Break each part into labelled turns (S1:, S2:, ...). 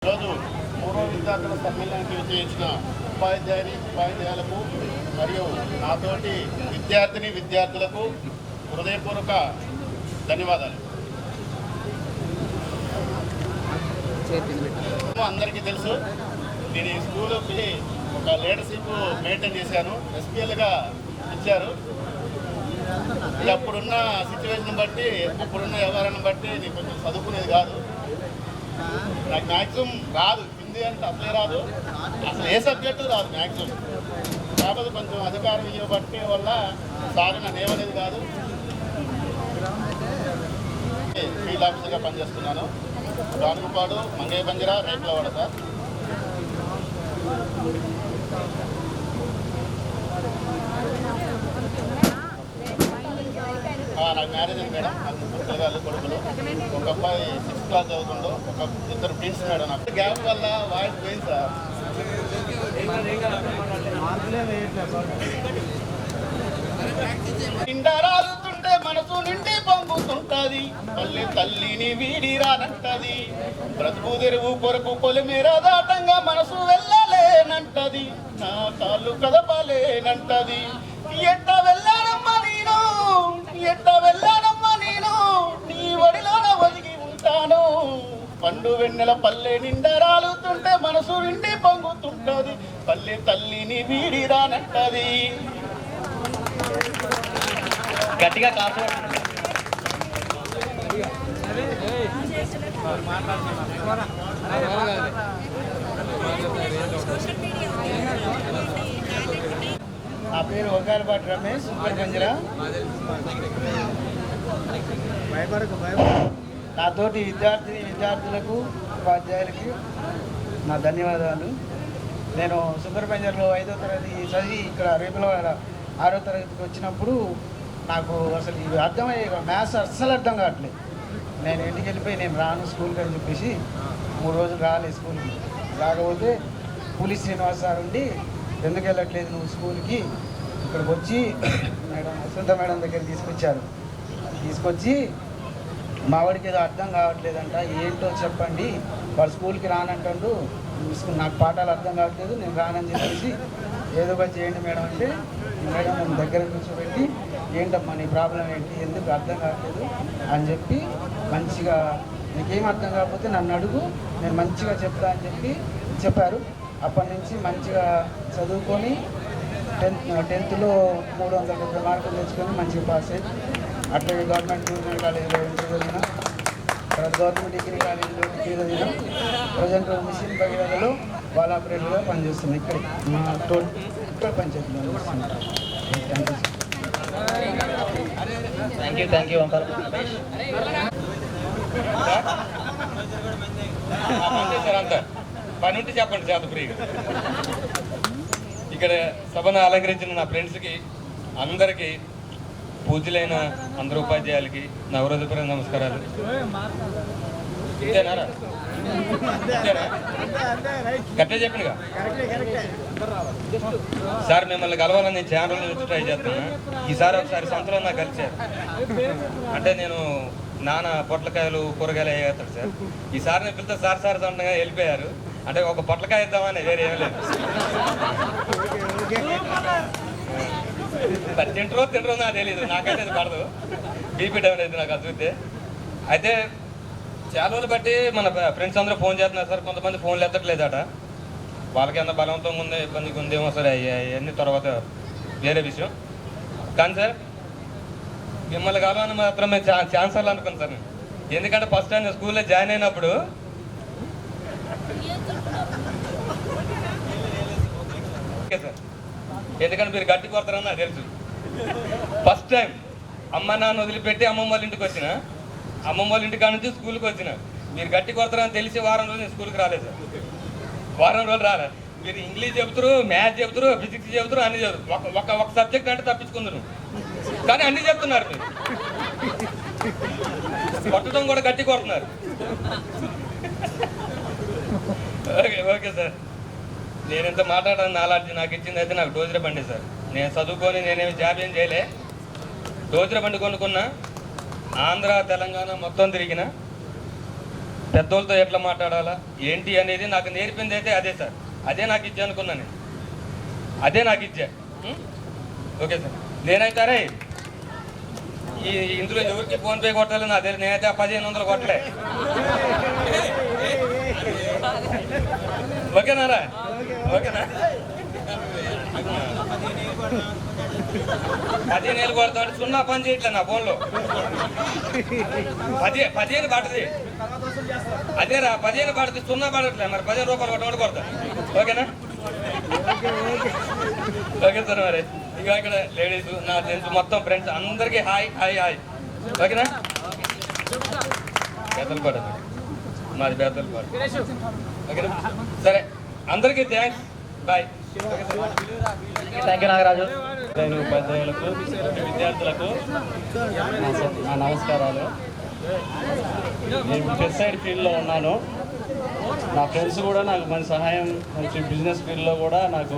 S1: ఈరోజు పూర్వ విద్యార్థుల సమ్మేళనానికి విజయించిన ఉపాధ్యాయులకు మరియు నాతోటి విద్యార్థులకు హృదయపూర్వక ధన్యవాదాలు. అందరికీ తెలుసు, నేను ఈ స్కూల్కి ఒక లీడర్షిప్ మెయింటైన్ చేశాను. ఎస్పీఎల్గా ఇచ్చారు. అప్పుడున్న సిచ్యువేషన్ బట్టి, అప్పుడున్న వ్యవహారాన్ని బట్టి నేను కొంచెం చదువుకునేది కాదు. నాకు మ్యాక్సిమం రాదు, హిందీ అంటే అసలే రాదు, అసలు ఏ సబ్జెక్టు రాదు మ్యాక్సిమం. కాకపోతే కొంచెం అధికారం ఇవ్వబట్టి వల్ల సార్ నన్ను ఏమనేది కాదు. ఫీల్డ్ ఆఫీసర్గా పనిచేస్తున్నాను. రానుపాడు, మంగయ్య బంజరా, రేపులవాడ సార్. నాకు మ్యారేజ్ అయింది మేడం. నాకు ముగ్గురు పిల్లలు కొడుకులు. ఒక అబ్బాయి 6th క్లాస్ చదువుతుండో, ఇద్దరు ట్విన్స్ మేడం. నాకు గ్యాప్ వల్ల వాయిస్ పోయింది సార్. నిండారాలుతుంటే మనసు నిండి పొంగుతుంటది, తల్లి తల్లిని వీడి రానంటది. బ్రతుకు తెరువు కొరకు పొలిమేర దాటంగా మనసు వెళ్ళలేనంటది, నా కాళ్ళు కదపలేనంటది. ఎట్ట వెళ్ళానమ్మా నేను, ఎట్ట వెళ్ళానమ్మా నేను, నీ ఒడిలోన ఒదిగి ఉంటాను. పండు వెన్నెల పల్లె నిండా రాలుతుంటే మనసు నిండి పొంగుతుంటది, పల్లె తల్లిని వీడి రానంటది. గట్టిగా కాదు. నా పేరు ఒకాలపాటి రమేష్, బంజరా. నాతోటి విద్యార్థులకు ఉపాధ్యాయులకి నా ధన్యవాదాలు. నేను సుందరబంజర్లో 5వ తరగతి చదివి ఇక్కడ రేపులవాడ 6వ తరగతికి వచ్చినప్పుడు నాకు అసలు ఇవి అర్థమయ్యే మ్యాథ్స్ అస్సలు అర్థం కావట్లేదు. నేను ఇంటికి వెళ్ళిపోయి నేను రాను స్కూల్కి అని చెప్పేసి 3 రోజులు రాలేదు స్కూల్కి. రాకపోతే పోలీస్ శ్రీనివాస్ సార్ ఉండి, ఎందుకు వెళ్ళట్లేదు నువ్వు స్కూల్కి, ఇక్కడికి వచ్చి మేడం వసంత మేడం దగ్గర తీసుకొచ్చి మా వాడికి ఏదో అర్థం కావట్లేదంట, ఏంటో చెప్పండి, వాడు స్కూల్కి రానంటాడు, నాకు పాఠాలు అర్థం కావట్లేదు, నేను రానని చెప్పేసి ఏదో ఒకటి చేయండి మేడం అంటే, మేడం నన్ను దగ్గర కూర్చోబెట్టి ఏంటమ్మా నీ ప్రాబ్లం ఏంటి, ఎందుకు అర్థం కావట్లేదు అని చెప్పి మంచిగా నీకేం అర్థం కాకపోతే నన్ను అడుగు, నేను మంచిగా చెప్తా అని చెప్పారు. అప్పటి నుంచి మంచిగా చదువుకొని 10th లో 370 మార్కులు తెచ్చుకొని మంచిగా పాస్ అయ్యి అట్లాగే గవర్నమెంట్ జూనియర్ కాలేజీలో చదివిన, తర్వాత గవర్నమెంట్ డిగ్రీ కాలేజీలో డిగ్రీ చదివిన. ప్రజెంట్ మిషన్ భగీరథలో వాళ్ళ ఆపరేటర్గా పనిచేస్తుంది. ఇక్కడ మా ఇక్కడ పనిచేస్తున్నాను. థ్యాంక్ యూ
S2: అంతా పని ఉంటే చెప్పండి చేత ఫ్రీగా. ఇక్కడ సభను అలంకరించిన నా ఫ్రెండ్స్కి అందరికీ, పూజ్యులైన అందరు ఉపాధ్యాయులకి నా హృదయపూర్వక నమస్కారాలు. ఇంతేనారా? కట్టే చెప్పినగా సార్, మిమ్మల్ని కలవాలని నేను చాలా రోజుల నుంచి ట్రై చేస్తున్నా. ఈసారి ఒకసారి సంతలో నాకు కలిసారు. అంటే నేను నాన్న పొట్లకాయలు కూరగాయలు వేస్తాడు సార్. ఈసారి నేను పిల్లతో సార్ అంటగా వెళ్ళిపోయారు. అంటే ఒక పొట్లకాయ ఇద్దామని, వేరే ఏం లేదు. తింటారో నాకు తెలీదు, నాకైతే అది పడదు. బీపీ డౌన్ అయితే నాకు అది. అయితే చాలా రోజులు బట్టి మన ఫ్రెండ్స్ అందరూ ఫోన్ చేస్తున్నారు సార్. కొంతమంది ఫోన్లు ఎత్తట్లేదట, వాళ్ళకి ఎంత బలవంతంగా ఉందో ఇబ్బందిగా ఉందేమో సరే, అవన్నీ తర్వాత వేరే విషయం. కానీ సార్, మిమ్మల్ని కావాలని మాత్రం మేము ఛాన్సర్లు అనుకున్నాను సార్. ఎందుకంటే ఫస్ట్ టైం స్కూల్లో జాయిన్ అయినప్పుడు సార్, ఎందుకంటే మీరు గట్టి కొడతారని నాకు తెలుసు. ఫస్ట్ టైం అమ్మ నాన్న వదిలిపెట్టి అమ్మమ్మ వాళ్ళ ఇంటికి వచ్చిన, అమ్మమ్మ వాళ్ళ ఇంటికాడ నుంచి స్కూల్కి వచ్చిన. మీరు గట్టి కొడతారని తెలిసి వారం రోజులు నేను స్కూల్కి రాలేదు సార్. వారం రోజులు రాలేదు. మీరు ఇంగ్లీష్ చెబుతారు, మ్యాథ్స్ చెబుతారు, ఫిజిక్స్ చెబుతారు, అన్ని చెబుతారు. ఒక సబ్జెక్ట్ అంటే తప్పించుకుందరు, కానీ అన్ని చెప్తున్నారు. మీరు కొట్టడం కూడా గట్టి కొడుతున్నారు. ఓకే సార్, నేను ఎంత మాట్లాడాను నాలెడ్జ్ నాకు ఇచ్చింది అయితే నాకు డోజర్ బండి సార్. నేను చదువుకొని నేనేమి జాబ్ ఏం చేయలే, డోజర్ బండి కొనుక్కున్నా. ఆంధ్ర తెలంగాణ మొత్తం తిరిగిన, పెద్దోళ్ళతో ఎట్లా మాట్లాడాలా ఏంటి అనేది నాకు నేర్పింది అయితే అదే సార్. అదే నాకు ఇచ్చా అనుకున్నాను, అదే నాకు ఇచ్చా. Okay sir. నేనైతే అరే ఇందులో ఎవరికి ఫోన్పే కొట్టాలి నా దగ్గర, నేనైతే 1500 కొట్టలే. ఓకేనారా? ఓకేనా? 15 కొడతాడు, 0 పని చేయట్లే నా ఫోన్లో. 15 పడుతుంది, అదేరా 15 పడుతుంది, 0 పడట్లే. మరి 15 రూపాయలు కొట్టవాడు కొడతా. ఓకేనా? Okay sir. మరి ఇంకా ఇక్కడ లేడీస్ నా ఫ్రెండ్స్ మొత్తం ఫ్రెండ్స్ అందరికీ హాయ్ హాయ్ హాయ్. ఓకేనా? బేతలపాట మాది బేతలపాట. ఓకేనా? సరే, అందరికీ thanks, bye.
S3: Thank you Nagaraju. నేను ఉపాధ్యాయులకు విద్యార్థులకు నా నమస్కారాలు. నేను పెస్టిసైడ్ ఫీల్డ్లో ఉన్నాను. నా ఫ్రెండ్స్ కూడా నాకు మంచి సహాయం, మంచి బిజినెస్ ఫీల్డ్లో కూడా నాకు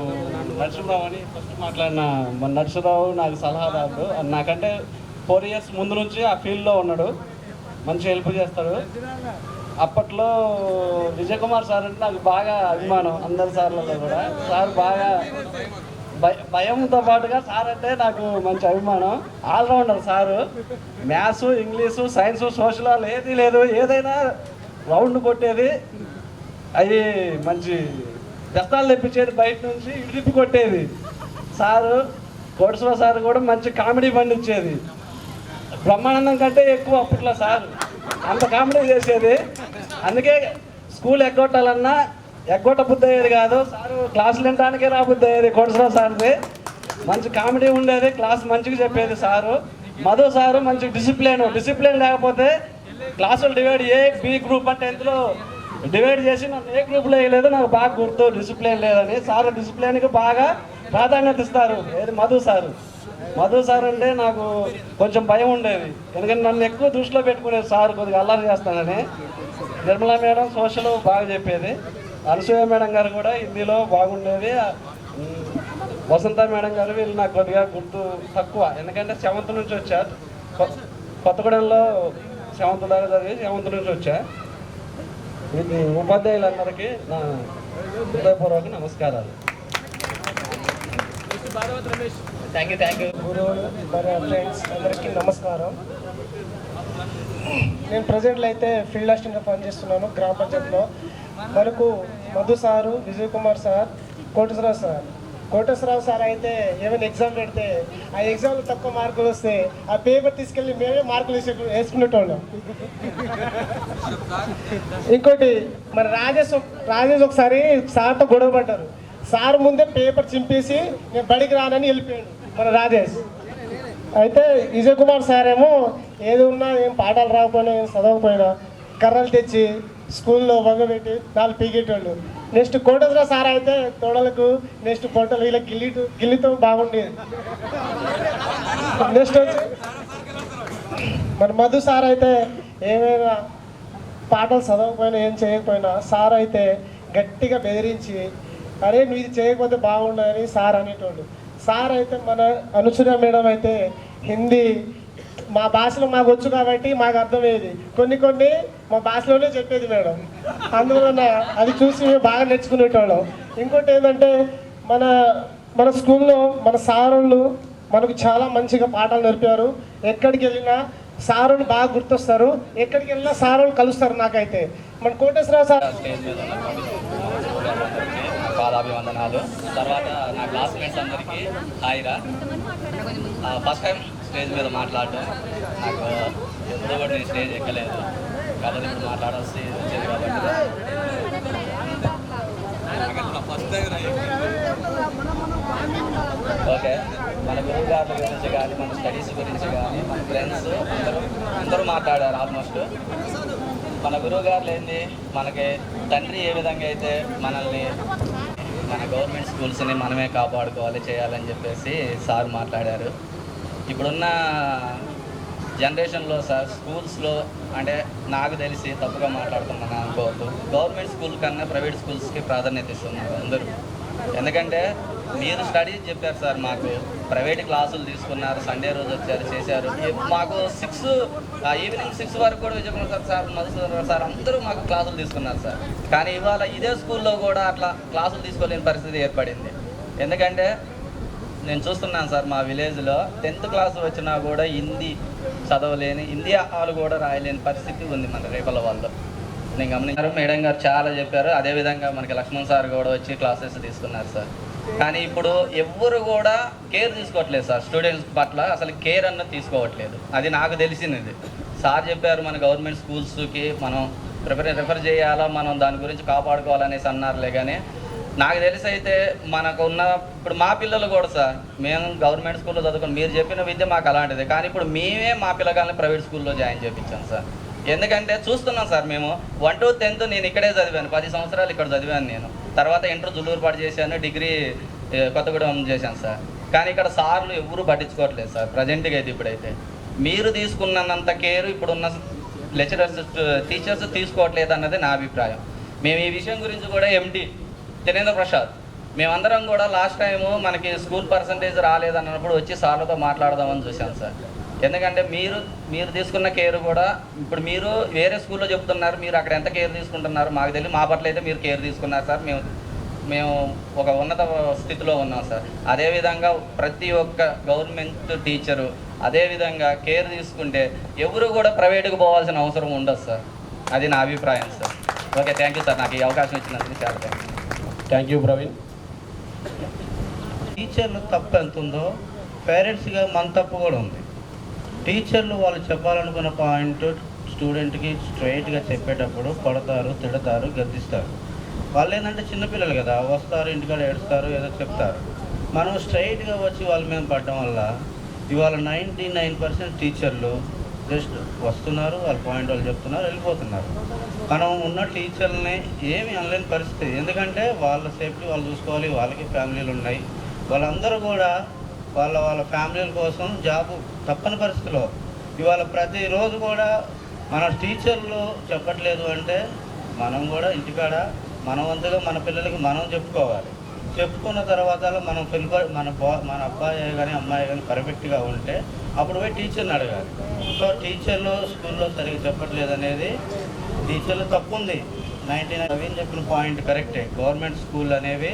S3: నరసింహరావు అని ఫస్ట్ మాట్లాడిన మన నరసింహరావు నాకు సలహాదారుడు. నాకంటే 4 years ముందు నుంచి ఆ ఫీల్డ్లో ఉన్నాడు, మంచి హెల్ప్ చేస్తాడు. అప్పట్లో విజయ్ కుమార్ సార్ అంటే నాకు బాగా అభిమానం, అందరి సార్లలో కూడా. సార్ బాగా భయంతో పాటుగా సార్ అంటే నాకు మంచి అభిమానం. All rounder sir. Maths, English, science, social ఏది లేదు, ఏదైనా రౌండ్ కొట్టేది. అవి మంచి దస్తాలు తెప్పించేది, బయట నుంచి ఇడిపి కొట్టేది సారు. కోటేశ్వర సార్ కూడా మంచి కామెడీ పండించేది, బ్రహ్మానందం కంటే ఎక్కువ అప్పట్లో సార్ అంత కామెడీ చేసేది. అందుకే స్కూల్ ఎగ్గొట్టాలన్నా ఎగ్గొట్ట బుద్ధి అయ్యేది కాదు, సారు క్లాసులు వినడానికే రాబుద్ధి అయ్యేది. కోటేశ్వర సార్ది మంచి కామెడీ ఉండేది, క్లాస్ మంచిగా చెప్పేది సారు. మధు సారు మంచి డిసిప్లిన్ లేకపోతే క్లాసులు డివైడ్ బి గ్రూప్ అంటే 10th డివైడ్ చేసి నన్ను ఏ గ్రూప్లో వేయలేదు. నాకు బాగా గుర్తు డిసిప్లిన్ లేదని. సార్ డిసిప్లిన్కి బాగా ప్రాధాన్యత ఇస్తారు. ఏది మధు సార్ అంటే నాకు కొంచెం భయం ఉండేది, ఎందుకంటే నన్ను ఎక్కువ దృష్టిలో పెట్టుకునేది సార్, కొద్దిగా అల్లరి చేస్తానని. నిర్మలా మేడం సోషల్ బాగా చెప్పేది. అనసూయ మేడం గారు కూడా హిందీలో బాగుండేది. వసంత మేడం గారు వీళ్ళు నాకు కొద్దిగా గుర్తు తక్కువ, ఎందుకంటే 7th నుంచి వచ్చా. కొత్తగూడెంలో 7th దాకా చదివి 7th నుంచి వచ్చా. ఉపాధ్యాయులందరికీ నా హృదయపూర్వక నమస్కారాలు.
S4: థ్యాంక్ యూ గురువులు, మన ఫ్రెండ్స్ అందరికీ నమస్కారం. నేను ప్రజెంట్లో అయితే ఫీల్డ్ అసిస్టెంట్గా పనిచేస్తున్నాను గ్రామ పంచాయతీలో. మనకు Madhu sir, Vijay Kumar sir, Koteswararao sir అయితే ఏమైనా ఎగ్జామ్ పెడితే ఆ ఎగ్జామ్లో తక్కువ మార్కులు వస్తే ఆ పేపర్ తీసుకెళ్ళి మేమే మార్కులు వేసుకునేటోళ్ళం. ఇంకోటి మన రాజేష్ ఒకసారి సార్తో గొడవ పడ్డారు. సార్ ముందే పేపర్ చింపేసి నేను బడికి రానని వెళ్ళిపోయాడు మన రాజేష్. అయితే విజయ్ కుమార్ సార్ ఏమో ఏది ఉన్నా ఏం పాఠాలు రాకపోయినా ఏం చదవకపోయినా కర్రలు తెచ్చి స్కూల్లో వంగబెట్టి 4 పీకేటోళ్ళు. నెక్స్ట్ కోటేశ్వర సార్ అయితే తోడలకు నెక్స్ట్ పొట్టలు ఇలా గిల్లితో బాగుండేది. నెక్స్ట్ వచ్చి మన మధు సార్ అయితే ఏమైనా పాటలు చదవకపోయినా ఏం చేయకపోయినా సార్ అయితే గట్టిగా బెదిరించి అరే నువ్వు ఇది చేయకపోతే బాగుండదని సార్ అనేటోళ్ళు. సార్ అయితే మన అనుసూయ మేడం అయితే హిందీ మా భాషలో మాకు వచ్చు కాబట్టి మాకు అర్థమయ్యేది, కొన్ని మా భాషలోనే చెప్పేది మేడం. అందువలన అది చూసి మేము బాగా నేర్చుకునేటోళ్ళం. ఇంకోటి ఏంటంటే మన స్కూల్లో మన సారులు మనకు చాలా మంచిగా పాఠాలు నేర్పారు. ఎక్కడికి వెళ్ళినా సారులు బాగా గుర్తొస్తారు, ఎక్కడికి వెళ్ళినా సారులు కలుస్తారు. నాకైతే మన కోటేశ్వరరావు సార్
S3: పాదాభివందనాలు. తర్వాత నా క్లాస్మేట్స్ అందరికీ హాయిరా. ఫస్ట్ టైం స్టేజ్ మీద మాట్లాడటం, నాకు ఎప్పుడో కూడా నేను స్టేజ్ ఎక్కలేదు కాబట్టి ఇప్పుడు మాట్లాడాల్సి వచ్చేది కాబట్టి ఓకే. మన గురువు గారి గురించి కానీ మన స్టడీస్ గురించి కానీ మన ఫ్రెండ్స్ అందరూ మాట్లాడారు. ఆల్మోస్ట్ మన గురువు గారు లేనిది మనకి తండ్రి ఏ విధంగా అయితే మనల్ని మన గవర్నమెంట్ స్కూల్స్ని మనమే కాపాడుకోవాలి చేయాలని చెప్పేసి సార్ మాట్లాడారు. ఇప్పుడున్న జనరేషన్లో సార్ స్కూల్స్లో అంటే నాకు తెలిసి తప్పుగా మాట్లాడుతున్నాను అనుకోవద్దు, గవర్నమెంట్ స్కూల్ కన్నా ప్రైవేట్ స్కూల్స్కి ప్రాధాన్యత ఇస్తున్నారు అందరూ. ఎందుకంటే మీరు స్టడీ చెప్పారు సార్, మాకు ప్రైవేట్ క్లాసులు తీసుకున్నారు, సండే రోజు వచ్చారు చేశారు, మాకు ఈవినింగ్ 6 వరకు కూడా విజయకుమార్ సార్ మధుసూదన్ సార్ అందరూ మాకు క్లాసులు తీసుకున్నారు సార్. కానీ ఇవాళ ఇదే స్కూల్లో కూడా అట్లా క్లాసులు తీసుకోలేని పరిస్థితి ఏర్పడింది. ఎందుకంటే నేను చూస్తున్నాను సార్, మా విలేజ్లో 10th క్లాస్ వచ్చినా కూడా హిందీ చదవలేని, హిందీ వాళ్ళు కూడా రాయలేని పరిస్థితి ఉంది మన రేపల వాళ్ళు. నేను గమనించారు, మేడం గారు చాలా చెప్పారు. అదేవిధంగా మనకి లక్ష్మణ్ సార్ కూడా వచ్చి క్లాసెస్ తీసుకున్నారు సార్. కానీ ఇప్పుడు ఎవ్వరు కూడా కేర్ తీసుకోవట్లేదు సార్, స్టూడెంట్స్ పట్ల అసలు కేర్ అన్నది తీసుకోవట్లేదు. అది నాకు తెలిసినది. సార్ చెప్పారు మన గవర్నమెంట్ స్కూల్స్కి మనం రిఫర్ చేయాలా, మనం దాని గురించి కాపాడుకోవాలనేసి అన్నారులే. కానీ నాకు తెలిసి అయితే మనకున్న ఇప్పుడు మా పిల్లలు కూడా సార్, మేము గవర్నమెంట్ స్కూల్లో చదువుకుని మీరు చెప్పిన విద్య మాకు అలాంటిది. కానీ ఇప్పుడు మేమే మా పిల్లగాళ్ళని ప్రైవేట్ స్కూల్లో జాయిన్ చేయించాం సార్. ఎందుకంటే చూస్తున్నాం సార్, మేము 1 to 10th నేను ఇక్కడే చదివాను, 10 సంవత్సరాలు ఇక్కడ చదివాను నేను. తర్వాత ఇంటర్ జుల్లూరుపాటు చేశాను, డిగ్రీ కొత్తగూడెం చేశాను సార్. కానీ ఇక్కడ సార్లు ఎవరు పట్టించుకోవట్లేదు సార్ ప్రజెంట్గా అయితే. ఇప్పుడైతే మీరు తీసుకున్నంత కేర్ ఇప్పుడున్న లెక్చరర్స్ టీచర్స్ తీసుకోవట్లేదు అన్నది నా అభిప్రాయం. మేము ఈ విషయం గురించి కూడా ఎండి తినేంద్ర ప్రసాద్ మేమందరం కూడా లాస్ట్ టైము మనకి స్కూల్ పర్సంటేజ్ రాలేదన్నప్పుడు వచ్చి సార్లతో మాట్లాడదామని చూశాను సార్. ఎందుకంటే మీరు తీసుకున్న కేర్ కూడా ఇప్పుడు మీరు వేరే స్కూల్లో చెప్తున్నారు, మీరు అక్కడ ఎంత కేర్ తీసుకుంటున్నారు మాకు తెలియదు. మా పట్ల అయితే మీరు కేర్ తీసుకున్నారు సార్. మేము ఒక ఉన్నత స్థితిలో ఉన్నాం సార్. అదేవిధంగా ప్రతి ఒక్క గవర్నమెంట్ టీచరు అదేవిధంగా కేర్ తీసుకుంటే ఎవరు కూడా ప్రైవేట్కి పోవాల్సిన అవసరం ఉండదు సార్. అది నా అభిప్రాయం sir. Okay, thank you sir, నాకు ఈ అవకాశం ఇచ్చినందుకు చాలా
S5: థ్యాంక్ యూ ప్రవీణ్.
S6: టీచర్లు తప్పు ఎంత ఉందో పేరెంట్స్గా మన తప్పు కూడా ఉంది. టీచర్లు వాళ్ళు చెప్పాలనుకున్న పాయింట్ స్టూడెంట్కి స్ట్రైట్గా చెప్పేటప్పుడు కొడతారు, తిడతారు, గద్దిస్తారు. వాళ్ళు ఏంటంటే చిన్నపిల్లలు కదా, వస్తారు ఇంటికాడ ఏడుస్తారు, ఏదో చెప్తారు. మనం స్ట్రైట్గా వచ్చి వాళ్ళ మీద పడడం వల్ల ఇవాళ 99% టీచర్లు జస్ట్ వస్తున్నారు, వాళ్ళ పాయింట్ వాళ్ళు చెప్తున్నారు, వెళ్ళిపోతున్నారు. మనం ఉన్న టీచర్లని ఏమి అనలేని పరిస్థితి. ఎందుకంటే వాళ్ళ సేఫ్టీ వాళ్ళు చూసుకోవాలి, వాళ్ళకి ఫ్యామిలీలు ఉన్నాయి. వాళ్ళందరూ కూడా వాళ్ళ ఫ్యామిలీల కోసం జాబు తప్పని పరిస్థితిలో ఇవాళ ప్రతిరోజు కూడా మన టీచర్లు చెప్పట్లేదు అంటే మనం కూడా ఇంటికాడ మన వంతుగా మన పిల్లలకి మనం చెప్పుకోవాలి. చెప్పుకున్న తర్వాత మనం మన అబ్బాయి కానీ అమ్మాయి కానీ పర్ఫెక్ట్గా ఉంటే అప్పుడు పోయి టీచర్ని అడగాలి. సో టీచర్లు స్కూల్లో సరిగ్గా చెప్పట్లేదు అనేది టీచర్లు తప్పు ఉంది. 99 చెప్పిన పాయింట్ కరెక్టే. గవర్నమెంట్ స్కూల్ అనేవి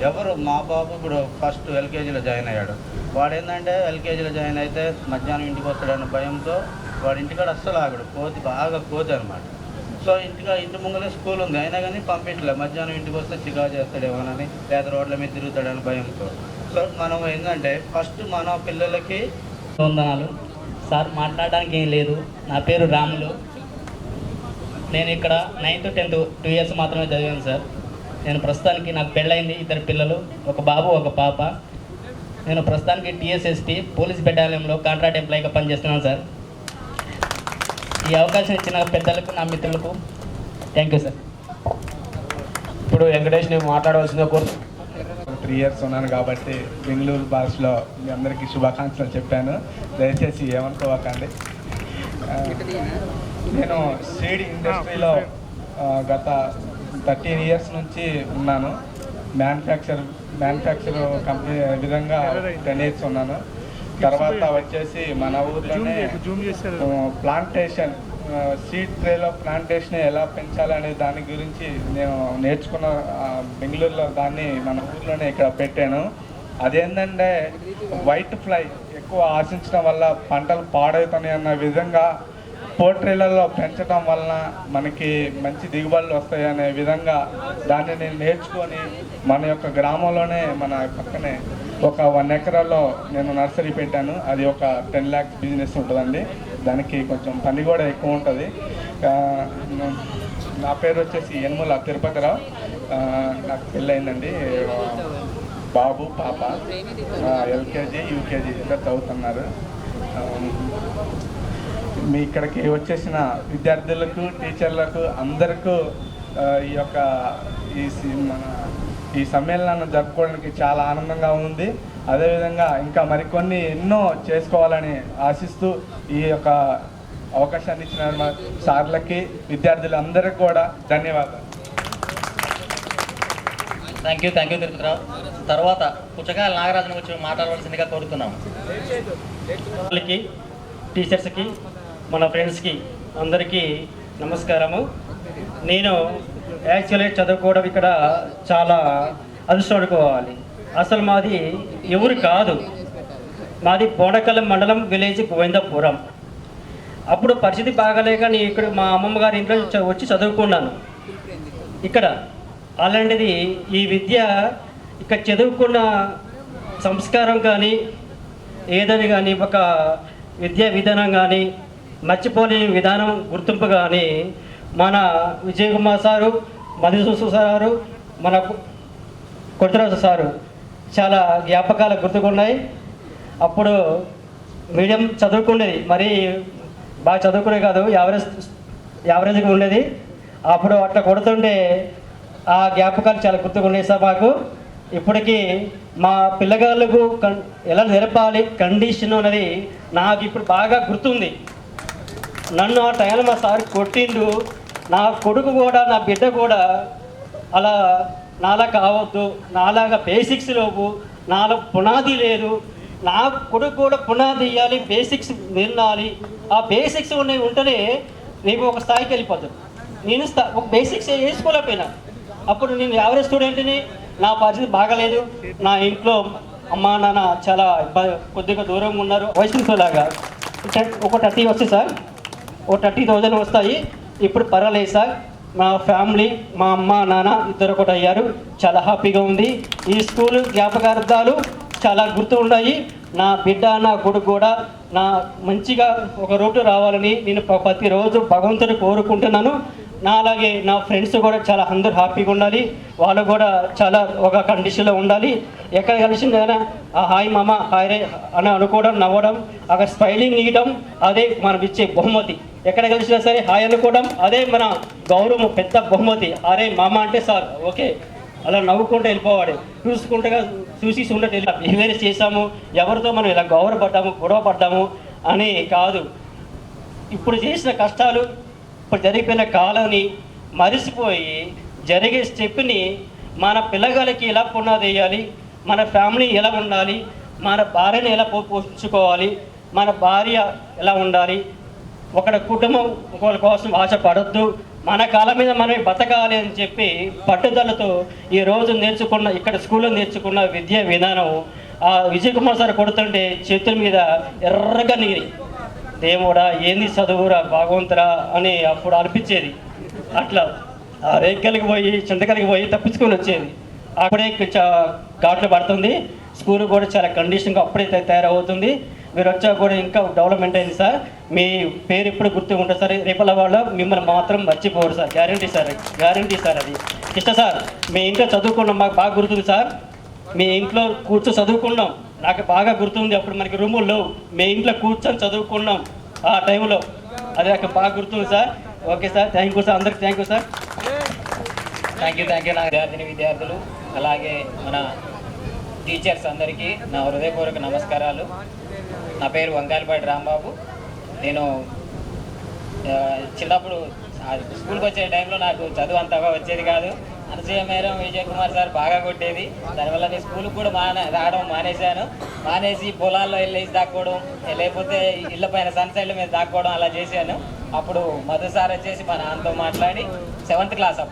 S6: ఎవరు మా బాబు ఇప్పుడు ఫస్ట్ ఎల్కేజీలో జాయిన్ అయ్యాడు. వాడు ఏంటంటే ఎల్కేజీలో జాయిన్ అయితే మధ్యాహ్నం ఇంటికి వస్తాడన్న భయంతో వాడు ఇంటికాడ అస్సలు ఆగడు, బాగా కోతి అనమాట. సో ఇంటి ముంగలే స్కూల్ ఉంది, అయినా కానీ పంపించలేదు. మధ్యాహ్నం ఇంటికి వస్తే చికా చేస్తాడేమోనని, లేదా రోడ్ల మీద తిరుగుతాడని భయంతో. సో మనం ఏంటంటే ఫస్ట్ మన పిల్లలకి
S7: వందనాలు సార్. మాట్లాడడానికి ఏం లేదు. నా పేరు రాములు. నేను ఇక్కడ 9th 10th 2 years మాత్రమే చదివాను సార్. నేను ప్రస్తుతానికి నాకు పెళ్ళైంది, 2 పిల్లలు, ఒక బాబు ఒక పాప. నేను ప్రస్తుతానికి టీఎస్ఎస్పీ పోలీస్ బెటాలియన్లో కాంట్రాక్ట్ ఎంప్లాయీగా పనిచేస్తున్నాను సార్. ఈ అవకాశం ఇచ్చిన పెద్దలకు, నా మిత్రులకు థ్యాంక్ యూ సార్.
S5: ఇప్పుడు వెంకటేష్ నేను మాట్లాడవలసిందో కోరుతున్నాను.
S8: 3 years ఉన్నాను కాబట్టి బెంగళూరు భాషలో మీ అందరికీ శుభాకాంక్షలు చెప్పాను, దయచేసి ఏమనుకోవకండి. నేను సీడ్ ఇండస్ట్రీలో గత 13 years నుంచి ఉన్నాను. మ్యానుఫ్యాక్చర్ కంపెనీ విధంగా 10 years ఉన్నాను. తర్వాత వచ్చేసి మన ఊర్లోనే ప్లాంటేషన్, సీడ్ ట్రేలో ప్లాంటేషన్ ఎలా పెంచాలనే దాని గురించి నేను నేర్చుకున్న బెంగళూరులో దాన్ని మన ఊర్లోనే ఇక్కడ పెట్టాను. అదేంటంటే వైట్ ఫ్లై ఎక్కువ ఆశించడం వల్ల పంటలు పాడవుతాయి అన్న విధంగా పోర్ట్రేలలో పెంచడం వలన మనకి మంచి దిగుబడులు వస్తాయి అనే విధంగా దాన్ని నేను నేర్చుకొని మన యొక్క గ్రామంలోనే మన పక్కనే ఒక 1 acreలో నేను నర్సరీ పెట్టాను. అది ఒక 10 lakhs బిజినెస్ ఉంటుందండి. దానికి కొంచెం పని కూడా ఎక్కువ ఉంటుంది. నా పేరు వచ్చేసి యనమల తిరుపతిరావు. నాకు పెళ్ళయిందండి. బాబు పాప ఎల్కేజీ యూకేజీ ఇద్దరు చదువుతున్నారు. మీ ఇక్కడికి వచ్చేసిన విద్యార్థులకు, టీచర్లకు అందరికీ ఈ యొక్క మన ఈ సమ్మేళనాన్ని జరుపుకోవడానికి చాలా ఆనందంగా ఉంది. అదేవిధంగా ఇంకా మరికొన్ని ఎన్నో చేసుకోవాలని ఆశిస్తూ ఈ యొక్క అవకాశాన్ని ఇచ్చిన సార్లకి విద్యార్థులందరికీ కూడా ధన్యవాదాలు.
S7: Thank you Tirupathi Rao. తర్వాత పుచ్చకాయల నాగరాజును వచ్చి మాట్లాడవలసిందిగా కోరుతున్నాము. వాళ్ళకి, టీచర్స్కి, మన ఫ్రెండ్స్కి అందరికీ నమస్కారము. నేను యాక్చువల్లీ చదువుకోవడం ఇక్కడ చాలా అదృష్టం అనుకోవాలి. అసలు మాది ఎవరు కాదు, మాది బోడకల్లం మండలం విలేజ్ గోవిందపురం. అప్పుడు పరిస్థితి బాగాలేక నేను ఇక్కడ మా అమ్మమ్మ గారి ఇంట్లో వచ్చి చదువుకున్నాను. ఇక్కడ అలాంటిది ఈ విద్య ఇక్కడ చదువుకున్న సంస్కారం కానీ ఏదని కానీ ఒక విద్యా విధానం కానీ మర్చిపోలేని విధానం గుర్తింపు కానీ మన విజయ్ కుమార్ సారు, మధుసూసు సారు, మన కొట్టరాజు సారు చాలా జ్ఞాపకాలు గుర్తుకున్నాయి. అప్పుడు మీడియం చదువుకునేది, మరి బాగా చదువుకునే కాదు, యావరేజ్గా ఉండేది. అప్పుడు అట్లా కొడుతుంటే ఆ జ్ఞాపకాలు చాలా గుర్తుకున్నాయి సార్ మాకు. ఇప్పటికీ మా పిల్లగాళ్ళకు ఎలా నేర్పాలి కండిషన్ అనేది నాకు ఇప్పుడు బాగా గుర్తుంది. నన్ను ఆ టైంలో మా సార్ కొట్టిండు. నా కొడుకు కూడా, నా బిడ్డ కూడా అలా నాలా కావద్దు, నాలాగా బేసిక్స్ లేవు, నాలో పునాది లేదు, నా కొడుకు కూడా పునాది ఇవ్వాలి, బేసిక్స్ వినాలి. ఆ బేసిక్స్ ఉన్నాయి ఉంటేనే రేపు ఒక స్థాయికి వెళ్ళిపోతాడు. నేను ఒక బేసిక్స్ వేసుకోలేకపోయినా. అప్పుడు నేను యావరేజ్ స్టూడెంట్ని, నా పరిస్థితి బాగాలేదు. నా ఇంట్లో అమ్మా నాన్న చాలా కొద్దిగా దూరంగా ఉన్నారు. వయసులాగా ఒక 30 వస్తాయి సార్, ఒక 30,000 వస్తాయి. ఇప్పుడు పర్వాలేదు సార్. మా ఫ్యామిలీ, మా అమ్మ నాన్న ఇద్దరు ఒకటి అయ్యారు. చాలా హ్యాపీగా ఉంది. ఈ స్కూల్ జ్ఞాపకార్థాలు చాలా గుర్తు ఉన్నాయి. నా బిడ్డ, నా కొడుకు కూడా నా మంచిగా ఒక రోడ్డు రావాలని నేను ప్రతిరోజు భగవంతుని కోరుకుంటున్నాను. నా అలాగే నా ఫ్రెండ్స్ కూడా చాలా అందరూ హ్యాపీగా ఉండాలి. వాళ్ళు కూడా చాలా ఒక కండిషన్లో ఉండాలి. ఎక్కడ కలిసిందైనా హాయ్ మామ, హాయ్ రే అని అనుకోవడం, నవ్వడం, అక్కడ స్మైలింగ్ ఇవ్వడం, అదే మనం ఇచ్చే బహుమతి. ఎక్కడ కలిసినా సరే హాయ్ అనుకోవడం, అదే మన గౌరవం, పెద్ద బహుమతి. అరే మామ అంటే సార్ ఓకే, అలా నవ్వుకుంటూ వెళ్ళిపోవాలి. చూసి ఉండటం ఇలా బిహేవియర్ చేసాము, ఎవరితో మనం ఇలా గౌరవపడ్డాము, గొడవ పడ్డాము అని కాదు. ఇప్పుడు చేసిన కష్టాలు, ఇప్పుడు జరిగిపోయిన కాలాన్ని మరిసిపోయి జరిగే స్టెప్ని మన పిల్లగాళ్ళకి ఎలా పునాది వేయాలి, మన ఫ్యామిలీ ఎలా ఉండాలి, మన భార్యను ఎలా పోషించుకోవాలి, మన భార్య ఎలా ఉండాలి, ఒకటి కుటుంబం ఒకరి కోసం ఆశపడద్దు, మన కాలం మీద మనమే బతకాలి అని చెప్పి పట్టుదలతో ఈరోజు నేర్చుకున్న, ఇక్కడ స్కూల్లో నేర్చుకున్న విద్యా విధానం ఆ విజయ్ కుమార్ సార్ కొడుతుంటే చేతుల మీద ఎర్రగా నీరి, దేవుడా ఏంది చదువురా భగవంతురా అని అప్పుడు అనిపించేది. అట్లా ఆ రేఖలకి పోయి చింతకలకి పోయి తప్పించుకొని వచ్చేది. అప్పుడే ఘాట్లు పడుతుంది. స్కూల్ కూడా చాలా కండిషన్గా అప్పుడే తయారవుతుంది. మీరు వచ్చాక కూడా ఇంకా డెవలప్మెంట్ అయింది సార్. మీ పేరు ఎప్పుడు గుర్తు ఉంటుంది సార్. రేపల వాళ్ళు మిమ్మల్ని మాత్రం మర్చిపోరు sir, guarantee sir, guarantee sir. అది ఇష్ట సార్. మీ ఇంట్లో చదువుకున్నాం, మాకు బాగా గుర్తుంది సార్. మీ ఇంట్లో కూర్చొని చదువుకున్నాం, నాకు బాగా గుర్తుంది. అప్పుడు మనకి రూముల్లో మీ ఇంట్లో కూర్చొని చదువుకున్నాం ఆ టైంలో, అది నాకు బాగా గుర్తుంది sir. Okay sir, thank you sir, అందరికి thank you sir.
S9: Thank you నా విద్యార్థులు అలాగే మన టీచర్స్ అందరికీ నా హృదయపూర్వక నమస్కారాలు. నా పేరు వంకాయలపాటి రాంబాబు. నేను చిన్నప్పుడు స్కూల్కి వచ్చే టైంలో నాకు చదువు అంతగా వచ్చేది కాదు. అనసూయ మేడం, విజయ్ కుమార్ సార్ బాగా కొట్టేది. దానివల్ల నేను స్కూల్కి కూడా రావడం మానేసి పొలాల్లో వెళ్ళేసి దాక్కోవడం, లేకపోతే ఇళ్ళ పైన సన్సైడ్ల మీద దాక్కోవడం అలా చేశాను. అప్పుడు మధు సార్ వచ్చేసి మా నాన్నతో మాట్లాడి 7th క్లాస్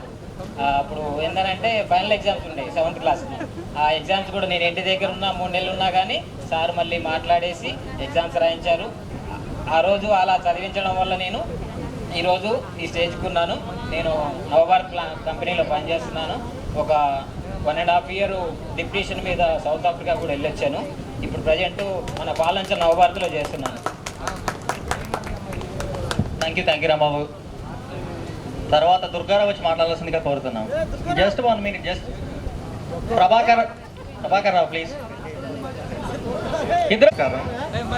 S9: అప్పుడు ఏంటంటే ఫైనల్ ఎగ్జామ్స్ ఉండేవి 7th క్లాస్కి. ఆ ఎగ్జామ్స్ కూడా నేను ఇంటి దగ్గర ఉన్నా 3 నెలలు ఉన్నా కానీ సార్ మళ్ళీ మాట్లాడేసి ఎగ్జామ్స్ రాయించారు. ఆ రోజు అలా చదివించడం వల్ల నేను ఈరోజు ఈ స్టేజ్కి ఉన్నాను. నేను నవభారత్ కంపెనీలో పనిచేస్తున్నాను. ఒక 1.5 year డిప్యూటేషన్ మీద సౌత్ ఆఫ్రికా కూడా వెళ్ళొచ్చాను. ఇప్పుడు ప్రజెంట్ మన పాలంచల్ నవభారత్లో చేస్తున్నాను.
S6: Thank you Rambabu. తర్వాత దుర్గారావు వచ్చి మాట్లాడాల్సిందిగా కోరుతున్నాం. Just 1 minute. Just Prabhakar Rao please.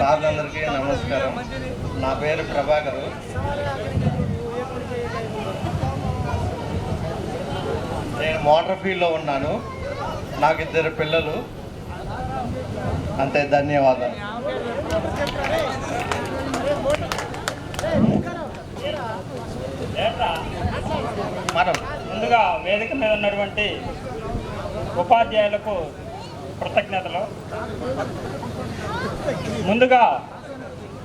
S10: సార్లందరికీ నమస్కారం. నా పేరు ప్రభాకర్. నేను మోటార్ ఫీల్డ్లో ఉన్నాను. నాకు 2 పిల్లలు. అంతే, ధన్యవాదాలు.
S11: ముందుగా వేదిక మీద ఉన్నటువంటి ఉపాధ్యాయులకు కృతజ్ఞతలు. ముందుగా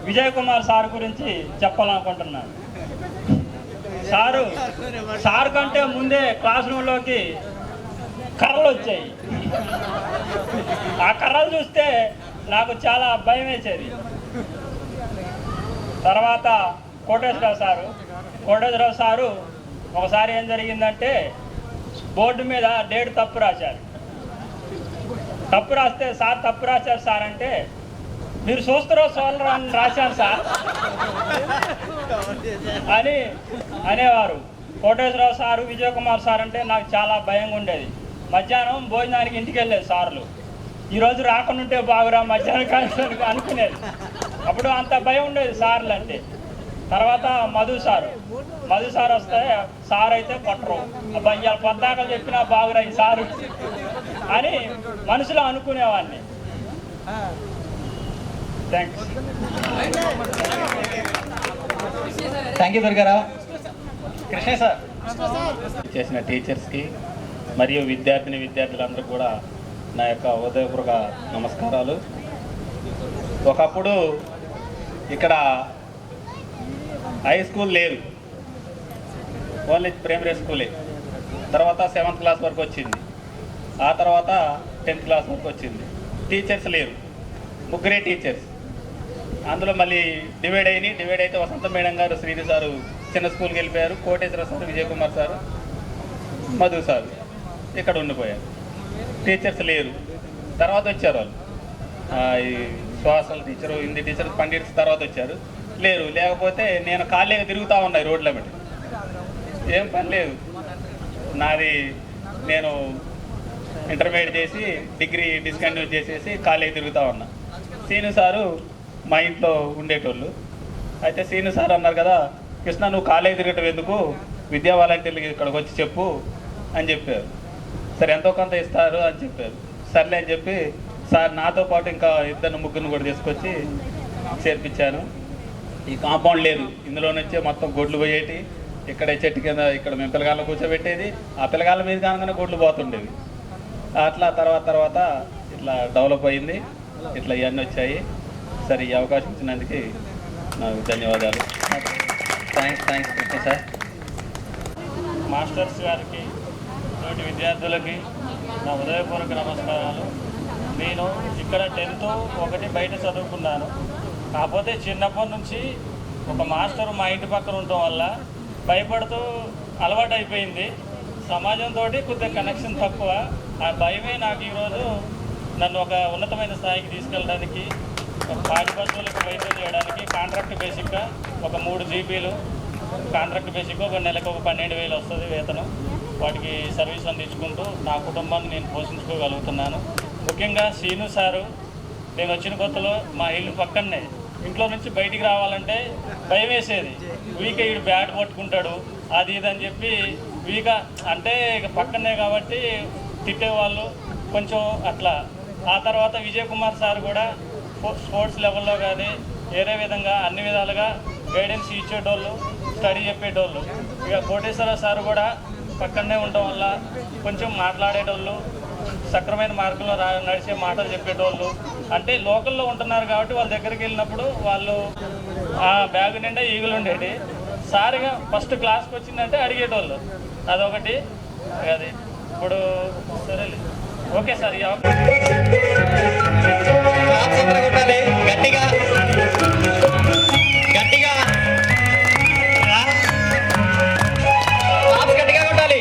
S11: విజయ్ కుమార్ సార్ గురించి చెప్పాలనుకుంటున్నాను. సార్ కంటే ముందే క్లాస్ రూమ్లోకి కర్రలు వచ్చాయి. ఆ కర్రలు చూస్తే నాకు చాలా భయం వేసేది. తర్వాత కోటేశ్వరరావు సారు ఒకసారి ఏం జరిగిందంటే బోర్డు మీద డేట్ తప్పు రాశారు. తప్పు రాస్తే సార్ తప్పు రాశారు సార్ అంటే, మీరు చూస్తారో చూడరు అని రాశాను సార్ అని అనేవారు. కోటేశ్వరరావు సారు, విజయ్ కుమార్ సార్ అంటే నాకు చాలా భయంగా ఉండేది. మధ్యాహ్నం భోజనానికి ఇంటికి వెళ్ళేది సార్లు. ఈరోజు రాకుండా బాగురా మధ్యాహ్నం కానీ అనుకునేది. అప్పుడు అంత భయం ఉండేది సార్లు అంటే. తర్వాత మధు సార్ వస్తే సార్ అయితే కొట్టరు. అబ్బాయి ఇవాళ పద్దాకలు చెప్పినా బాగురా ఈ సారు అని మనసులో అనుకునేవాడిని.
S6: Thank you Durgarao. Krishna sir చేసిన టీచర్స్కి మరియు విద్యార్థులందరికీ కూడా నా యొక్క హృదయపూర్వక నమస్కారాలు. ఒకప్పుడు ఇక్కడ హై స్కూల్ లేదు, ఓన్లీ ప్రైమరీ స్కూలే. తర్వాత 7th క్లాస్ వరకు వచ్చింది. ఆ తర్వాత 10th క్లాస్ వరకు వచ్చింది. టీచర్స్ లేరు, 3 టీచర్స్. అందులో మళ్ళీ డివైడ్ అయితే వసంత మేడం గారు, శ్రీధి సారు చిన్న స్కూల్కి వెళ్ళిపోయారు. Koteswara sir, Vijay Kumar sir, Madhu sir ఇక్కడ ఉండిపోయారు. టీచర్స్ లేరు. తర్వాత వచ్చారు వాళ్ళు, ఈ శ్వాసల టీచరు, హిందీ టీచర్, పండిట్స్ తర్వాత వచ్చారు. లేకపోతే నేను ఖాళీగా తిరుగుతూ ఉన్నాయి రోడ్ల మీద. ఏం పని లేదు నాది. నేను ఇంటర్మీడియట్ చేసి డిగ్రీ డిస్కంటిన్యూ చేసేసి ఖాళీగా తిరుగుతూ ఉన్నా. సీను సారు మా ఇంట్లో ఉండేటోళ్ళు. అయితే సీను సార్ అన్నారు కదా, కృష్ణ నువ్వు ఖాళీగా తిరగటం ఎందుకు, విద్యా వాలంటీర్లకి ఇక్కడికి వచ్చి చెప్పు అని చెప్పారు. సరే ఎంతో కొంత ఇస్తారు అని చెప్పారు. సర్లే అని చెప్పి సార్ నాతో పాటు ఇంకా 2-3 కూడా తీసుకొచ్చి చేర్పించాను. ఈ కాంపౌండ్ లేదు, ఇందులో నుంచే మొత్తం గొడ్లు పోయేటి. ఇక్కడ చెట్టు కింద ఇక్కడ మేము పిల్లగాళ్ళ కూర్చోబెట్టేది. ఆ పిల్లగాళ్ళ మీద కాగానే గొడ్లు పోతుండేవి. అట్లా తర్వాత ఇట్లా డెవలప్ అయింది. ఇట్లా ఇవన్నీ వచ్చాయి. సరే, ఈ అవకాశం ఇచ్చినందుకు నాకు ధన్యవాదాలు.
S10: Thanks Krishna sir.
S11: మాస్టర్స్ గారికి, తోటి విద్యార్థులకి నా హృదయపూర్వక నమస్కారాలు. నేను ఇక్కడ 10th ఒకటి బయట చదువుకున్నాను. కాకపోతే చిన్నప్పటి నుంచి ఒక మాస్టర్ మా ఇంటి పక్కన ఉండటం వల్ల భయపడుతూ అలవాటు అయిపోయింది. సమాజంతో కొద్దిగా కనెక్షన్ తక్కువ. ఆ భయమే నాకు ఈరోజు నన్ను ఒక ఉన్నతమైన స్థాయికి తీసుకెళ్ళడానికి, పాడి పశువులకు వైద్యం చేయడానికి కాంట్రాక్ట్ బేసిక్గా ఒక 3 జీపీలు కాంట్రాక్ట్ బేసిక్గా ఒక నెలకు ఒక 12,000 వస్తుంది వేతనం. వాటికి సర్వీస్ అందించుకుంటూ నా కుటుంబాన్ని నేను పోషించుకోగలుగుతున్నాను. ముఖ్యంగా సీను సారు, నేను వచ్చిన కొత్తలో మా ఇల్లు పక్కనే, ఇంట్లో నుంచి బయటికి రావాలంటే భయం వేసేది. వీక ఈడు బ్యాట్ పట్టుకుంటాడు అది ఇదని చెప్పి అంటే ఇక పక్కనే కాబట్టి తిట్టేవాళ్ళు కొంచెం అట్లా. ఆ తర్వాత విజయ్ కుమార్ సార్ కూడా స్పోర్ట్స్ లెవెల్లో కానీ వేరే విధంగా అన్ని విధాలుగా గైడెన్స్ ఇచ్చేటోళ్ళు, స్టడీ చెప్పేటోళ్ళు. ఇక కోటేశ్వర సార్ కూడా పక్కనే ఉండటం వల్ల కొంచెం మాట్లాడేటోళ్ళు, సక్రమైన మార్గంలో నడిచే మాటలు చెప్పేటోళ్ళు. అంటే లోకల్లో ఉంటున్నారు కాబట్టి వాళ్ళ దగ్గరికి వెళ్ళినప్పుడు వాళ్ళు ఆ బ్యాగ్ నిండా ఈగులు ఉండేవి. సారిగా ఫస్ట్ క్లాస్కి వచ్చిందంటే అడిగేటోళ్ళు. అదొకటి. అది ఇప్పుడు సరే, ఓకే సార్. ఈ గట్టిగా కొట్టాలి.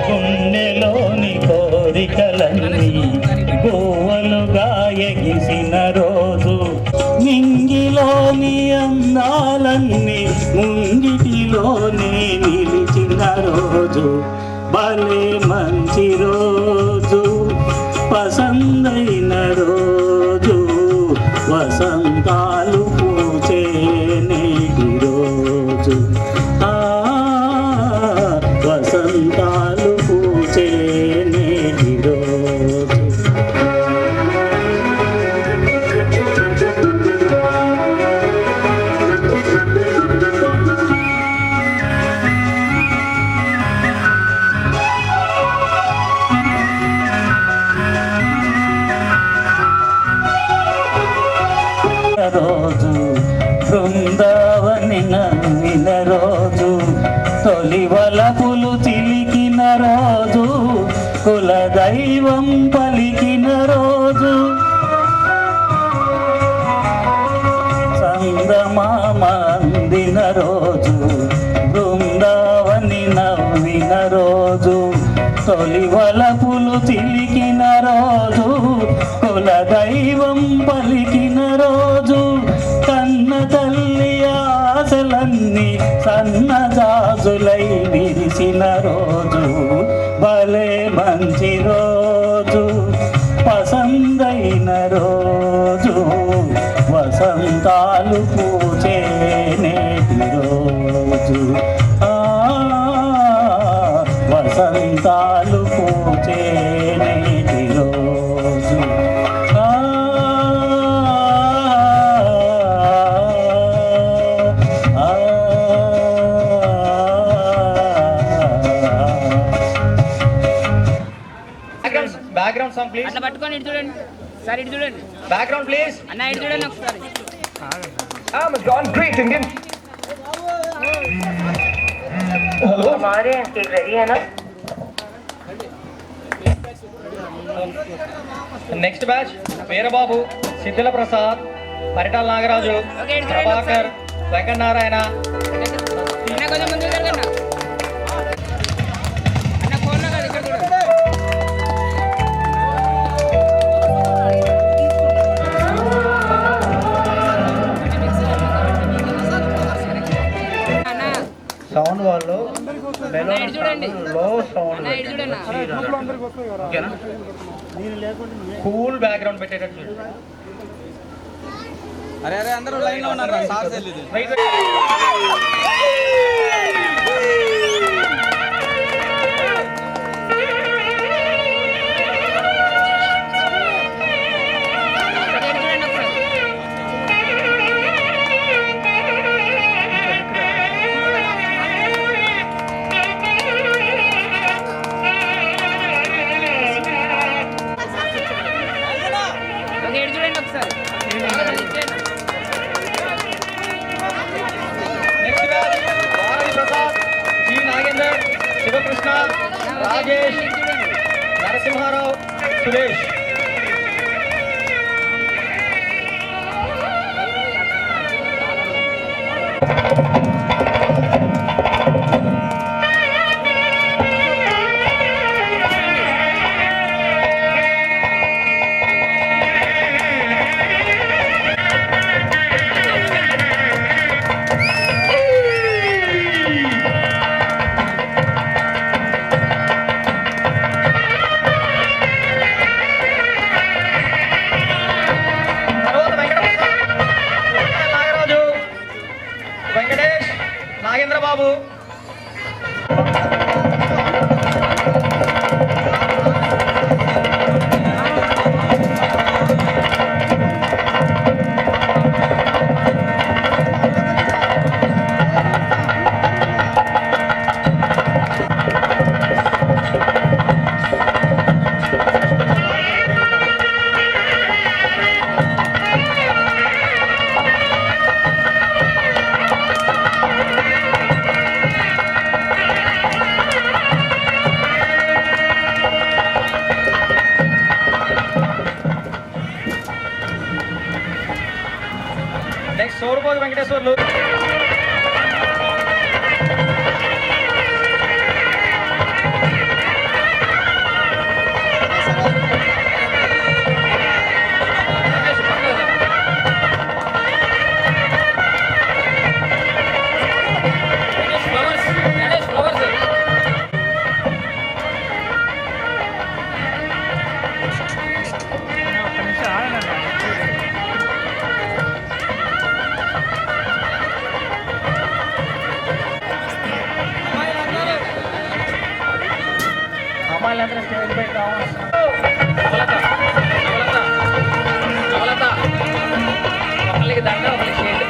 S12: గుండెలోని కోరికలన్నీ గోవలుగా ఎగిసిన రోజు, మింగిలోని అందాలన్నీ ముంగిటిలోనే నిలిచిన రోజు, భలే మంచి రోజు, పసందైన రోజు, వసంతాలు పూచే రోజు, బృందావని నవ్విన రోజు, తొలి వలపులు చిలికిన రోజు, కులదైవం పలికిన రోజు, చందమామ అందిన రోజు, బృందావని నవ్విన రోజు, తొలి వలపులు చిలికిన రోజు, కులదైవం పలికిన రోజు, కన్న తల్లి ఆశలన్నీ సన్నజాజులై విరిసిన రోజు, భలే మంచి రోజు, పసందైన రోజు, వసంతాలు పూచే నేటి రోజు, వసంతాలు పూచే నేటి రోజు,
S9: బ్యాక్గ్రౌండ్ సాంగ్ ప్లీజ్. అన్న పట్టుకొని ఇటు చూడండి సార్, ఇటు చూడండి. బ్యాక్గ్రౌండ్ ప్లీజ్ అన్న, ఇటు చూడండి ఒకసారి.
S11: John great Indian.
S9: हमारे केक रेडी है ना?
S11: Next batch Veerababu, Siddhila Prasad, Paritala Nagaraju, Prabhakar, Venkatanarayana.
S9: అన్న కొంచెం ముందుకు జరగండి అన్న, ఫోన్ కాదు ఇక్కడ చూడండి.
S6: సౌండ్ వాళ్ళు లో సౌండ్
S11: కూల్ బ్యాక్గ్రౌండ్ పెట్టేటట్టు చూడు.
S2: అరే అరే అందరూ లైన్ లో ఉన్నారు, సార్ తెలియదు.
S11: శివకృష్ణ, రాజేష్, నరసింహారావు, సురేష్. నాగేంద్రబాబు, నెక్స్ట్ సోరబోదు వెంకటేశ్వర్లు. అమ్మాయిలందరూ స్టేజ్ పైకి రావాలి. ఒకళ్ళకి దండ, ఒకళ్ళకి షేడ్.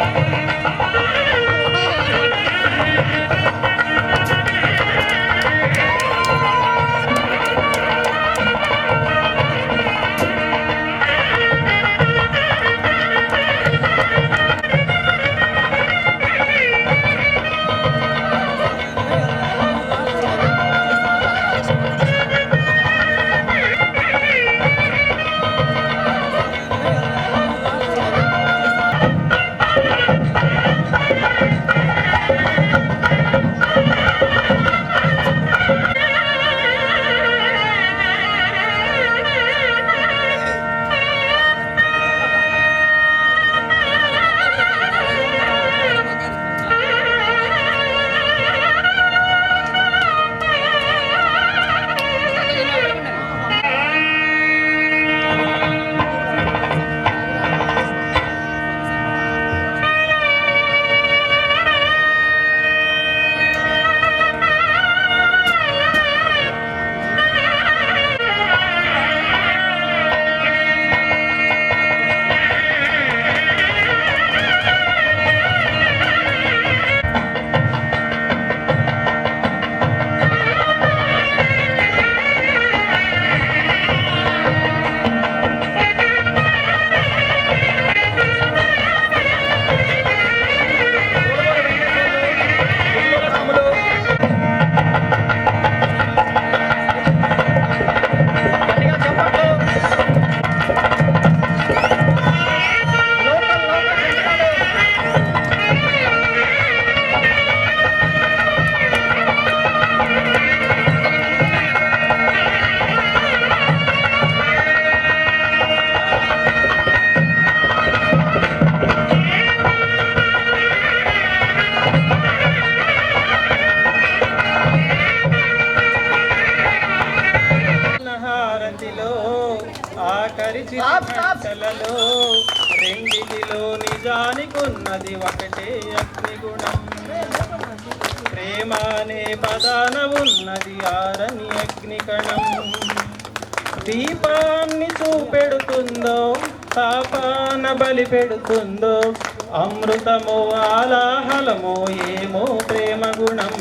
S13: నిజానికున్నది ఒకటే అగ్నిగుణం. ప్రేమ అనే పదాన ఉన్నది ఆరని అగ్నికణం. దీపాన్ని చూపెడుతుందో తాపాన బలి పెడుతుందో, అమృతమో ఆలాహలమో ఏమో ప్రేమ గుణం.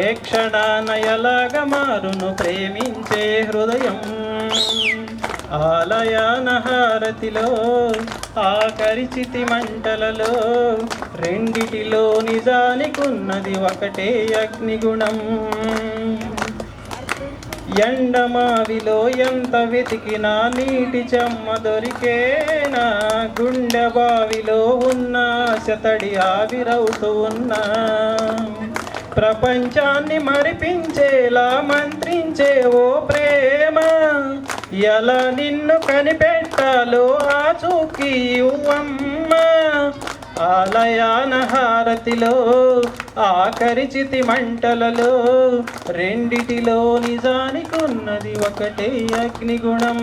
S13: ఏ క్షణాన ఎలాగ మారును ప్రేమించే హృదయం. ఆలయాన హారతిలో ఆఖరి చితి మంటలలో, రెండిటిలో నిజానికున్నది ఒకటే అగ్నిగుణం. ఎండమావిలో ఎంత వెతికినా నీటి చెమ్మ దొరికేనా, గుండె బావిలో ఉన్న ఆశతడి ఆవిరవుతూ ఉన్నా. ప్రపంచాన్ని మరిపించేలా మంత్రించే ఓ ప్రేమ, ఎలా నిన్ను కనిపెట్టాలో ఆ చూకి అమ్మ. ఆలయాన హారతిలో ఆఖరి చితి మంటలలో, రెండిటిలో నిజానికున్నది ఒకటే అగ్నిగుణం.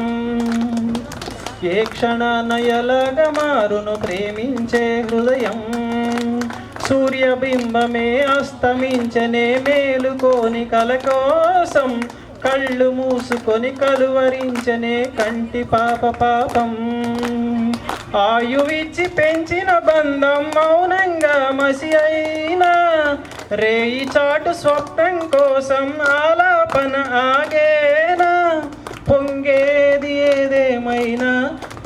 S13: ఏ క్షణాన ఎలాగ మారును ప్రేమించే హృదయం. సూర్యబింబమే అస్తమించనే మేలుకోని కల కోసం, కళ్ళు మూసుకొని కలువరించనే కంటి పాప పాపం. ఆయువిచ్చి పెంచిన బంధం మౌనంగా మసి అయినా, రేయి చాటు స్వప్నం కోసం ఆలాపన ఆగేనా. పొంగేది ఏదేమైనా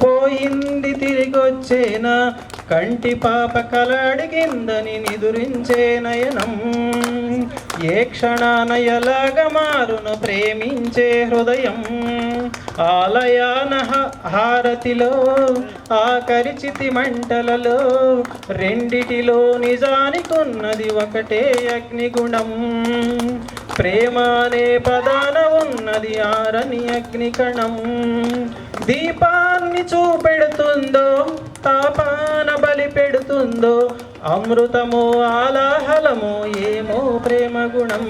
S13: పోయింది తిరిగొచ్చేనా, కంటి పాప కలడిగిందని నిదురించే నయనం. ఏ క్షణాన ఎలాగ మారును ప్రేమించే హృదయం. ఆలయాన హారతిలో ఆఖరి చితి మంటలలో, రెండిటిలో నిజానికున్నది ఒకటే అగ్నిగుణం. ప్రేమ అనే పదాన ఉన్నది ఆరని అగ్నికణం. దీపాన్ని చూపెడుతుందో తాపాన బలి పెడుతుందో, అమృతమో ఆలాహలమో ఏమో ప్రేమ గుణం.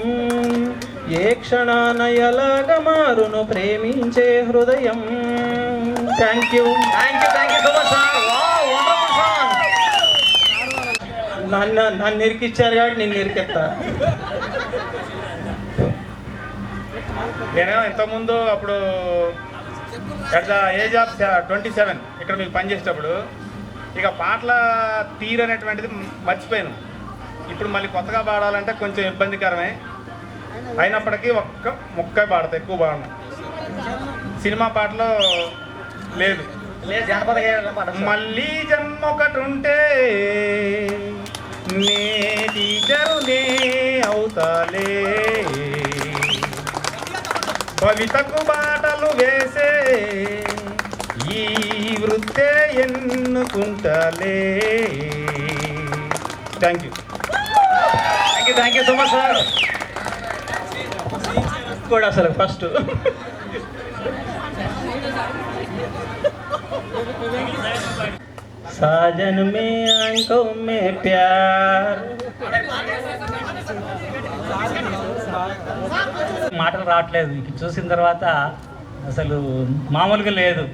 S13: ఏ క్షణాన ఎలాగ మారును ప్రేమించే హృదయం. Thank you so much sir. నన్ను ఇరికిచ్చారు కాబట్టి నేను ఇరికెత్తా.
S8: నేనేమో ఇంతకుముందు అప్పుడు అట్ ద ఏజ్ ఆఫ్ 27 ఇక్కడ మీకు పనిచేసేటప్పుడు ఇక పాటల తీరు అనేటువంటిది మర్చిపోయాను. ఇప్పుడు మళ్ళీ కొత్తగా పాడాలంటే కొంచెం ఇబ్బందికరమే. అయినప్పటికీ ఒక్క ముక్క పాడతా, ఎక్కువ పాడను. సినిమా పాటలో లేదు. మళ్ళీ జన్మ ఒకటి ఉంటే నే టీచరునే అవుతాలే, భవితకు బాటలు వేసే ఈ వృత్తే ఎన్నుకుంటాలే. Thank you so much sir.
S13: కూడా అసలు ఫస్ట్ साजन में आंखों में प्यार. మాటలు రావట్లేదు. చూసిన తర్వాత అసలు మామూలుగా లేదు.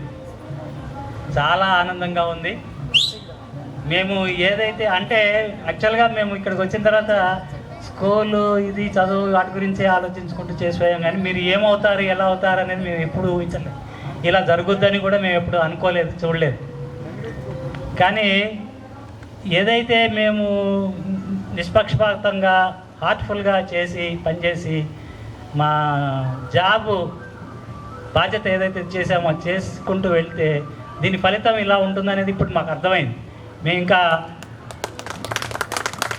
S13: చాలా ఆనందంగా ఉంది. మేము ఏదైతే అంటే యాక్చువల్గా మేము ఇక్కడికి వచ్చిన తర్వాత స్కూలు ఇది చదువు వాటి గురించి ఆలోచించుకుంటూ చేసిపోయాం. కానీ మీరు ఏమవుతారు ఎలా అవుతారు అనేది మేము ఎప్పుడు ఊహించలేదు. ఇలా జరుగుద్దని కూడా మేము ఎప్పుడు అనుకోలేదు, చూడలేదు. కానీ ఏదైతే మేము నిష్పక్షపాతంగా హార్ట్ఫుల్గా చేసి పనిచేసి మా జాబు బాధ్యత ఏదైతే చేసామో చేసుకుంటూ వెళ్తే దీని ఫలితం ఇలా ఉంటుందనేది ఇప్పుడు మాకు అర్థమైంది. మేము ఇంకా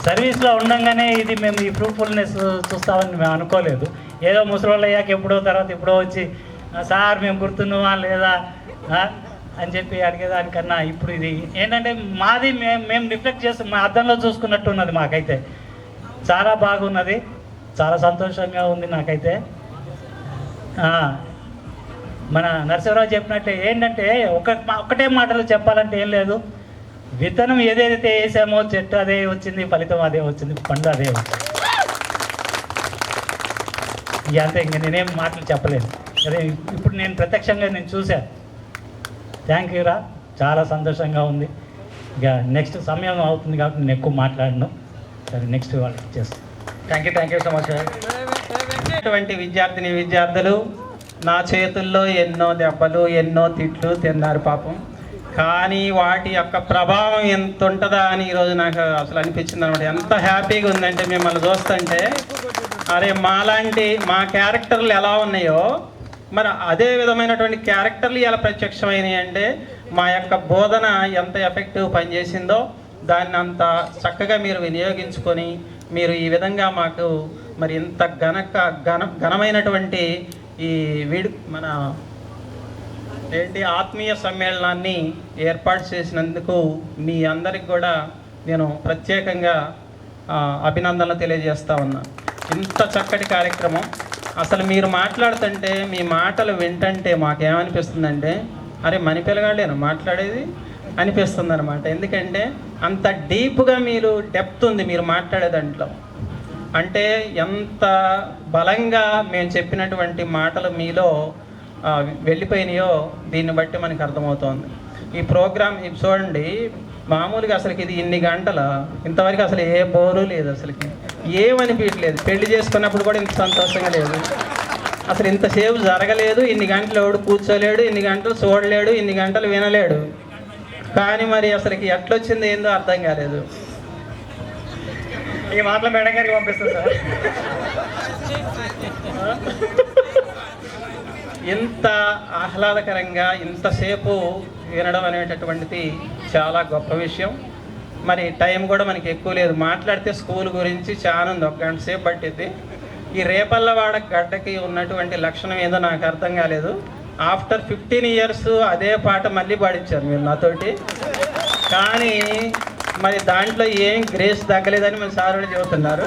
S13: సర్వీస్లో ఉండంగానే ఇది మేము ఈ ఫ్రూట్ఫుల్నెస్ చూస్తామని మేము అనుకోలేదు. ఏదో ముసలోళ్ళు అయ్యాక ఎప్పుడో తర్వాత ఎప్పుడో వచ్చి సార్ మేము గుర్తున్నామా లేదా అని చెప్పి అడిగేదానికన్నా ఇప్పుడు ఇది ఏంటంటే మాది మేము రిఫ్లెక్ట్ చేస్తాం, మా అద్దంలో చూసుకున్నట్టు ఉన్నది. మాకైతే చాలా బాగున్నది, చాలా సంతోషంగా ఉంది నాకైతే. మన నరసింహరావు చెప్పినట్టే ఏంటంటే ఒకటే మాటలు చెప్పాలంటే ఏం లేదు. విత్తనం ఏదైతే వేసామో చెట్టు అదే వచ్చింది, ఫలితం అదే వచ్చింది, పండు అదే వచ్చింది. అంతే, ఇంక నేనేం మాటలు చెప్పలేను. అదే ఇప్పుడు నేను ప్రత్యక్షంగా నేను చూశాను. థ్యాంక్ యూ రా, చాలా సంతోషంగా ఉంది. ఇక నెక్స్ట్ సమయం అవుతుంది కాబట్టి నేను ఎక్కువ మాట్లాడను. సరే నెక్స్ట్ వాళ్ళకి చేస్తాను.
S14: Thank you so much sir. అటువంటి విద్యార్థులు నా చేతుల్లో ఎన్నో దెబ్బలు ఎన్నో తిట్లు తిన్నారు పాపం. కానీ వాటి యొక్క ప్రభావం ఎంత ఉంటుందా అని ఈరోజు నాకు అసలు అనిపించింది అనమాట. ఎంత హ్యాపీగా ఉందంటే మిమ్మల్ని చూస్తుంటే, అరే మాలాంటి మా క్యారెక్టర్లు ఎలా ఉన్నాయో మరి అదే విధమైనటువంటి క్యారెక్టర్లు ఎలా ప్రత్యక్షమైనవి అంటే మా యొక్క బోధన ఎంత ఎఫెక్టివ్ పనిచేసిందో దాన్ని అంత చక్కగా మీరు వినియోగించుకొని మీరు ఈ విధంగా మాకు మరి ఇంత ఘనమైనటువంటి ఈ మన ఆత్మీయ సమ్మేళనాన్ని ఏర్పాటు చేసినందుకు మీ అందరికి కూడా నేను ప్రత్యేకంగా అభినందనలు తెలియజేస్తా ఉన్నా. ఇంత చక్కటి కార్యక్రమం. అసలు మీరు మాట్లాడుతుంటే మీ మాటలు వింటుంటే మాకేమనిపిస్తుందంటే అరే మన పిల్లగాళ్ళేనా మాట్లాడేది అనిపిస్తుంది అనమాట. ఎందుకంటే అంత డీప్గా మీరు డెప్త్ ఉంది మీరు మాట్లాడే దాంట్లో. అంటే ఎంత బలంగా మేము చెప్పినటువంటి మాటలు మీలో వెళ్ళిపోయినాయో దీన్ని బట్టి మనకు అర్థమవుతోంది. ఈ ప్రోగ్రామ్ చూడండి, మామూలుగా అసలుకి ఇది ఇన్ని గంటల ఇంతవరకు అసలు ఏ బోరు లేదు, అసలుకి ఏమనిపించలేదు. పెళ్లి చేసుకున్నప్పుడు కూడా ఇంత సంతోషంగా లేదు, అసలు ఇంతసేపు జరగలేదు. ఇన్ని గంటలు ఎవడు కూర్చోలేడు, ఇన్ని గంటలు చూడలేడు, ఇన్ని గంటలు వినలేడు. కానీ మరి అసలుకి ఎట్లొచ్చింది ఏందో అర్థం కాలేదు. ఈ మాటలు మేడం గారికి పంపిస్తుంది సార్. ఇంత ఆహ్లాదకరంగా ఇంతసేపు వినడం అనేటటువంటిది చాలా గొప్ప విషయం. మరి టైం కూడా మనకి ఎక్కువ లేదు. మాట్లాడితే స్కూల్ గురించి చాలా ఉంది, 1 గంట సేపు పట్టింది. ఈ రేపల్లవాడ గడ్డకి ఉన్నటువంటి లక్షణం ఏదో నాకు అర్థం కాలేదు. ఆఫ్టర్ 15 years అదే పాట మళ్ళీ పాడించారు మీరు నాతోటి. కానీ మరి దాంట్లో ఏం గ్రేస్ తగ్గలేదని మన సార్ కూడా చెబుతున్నారు.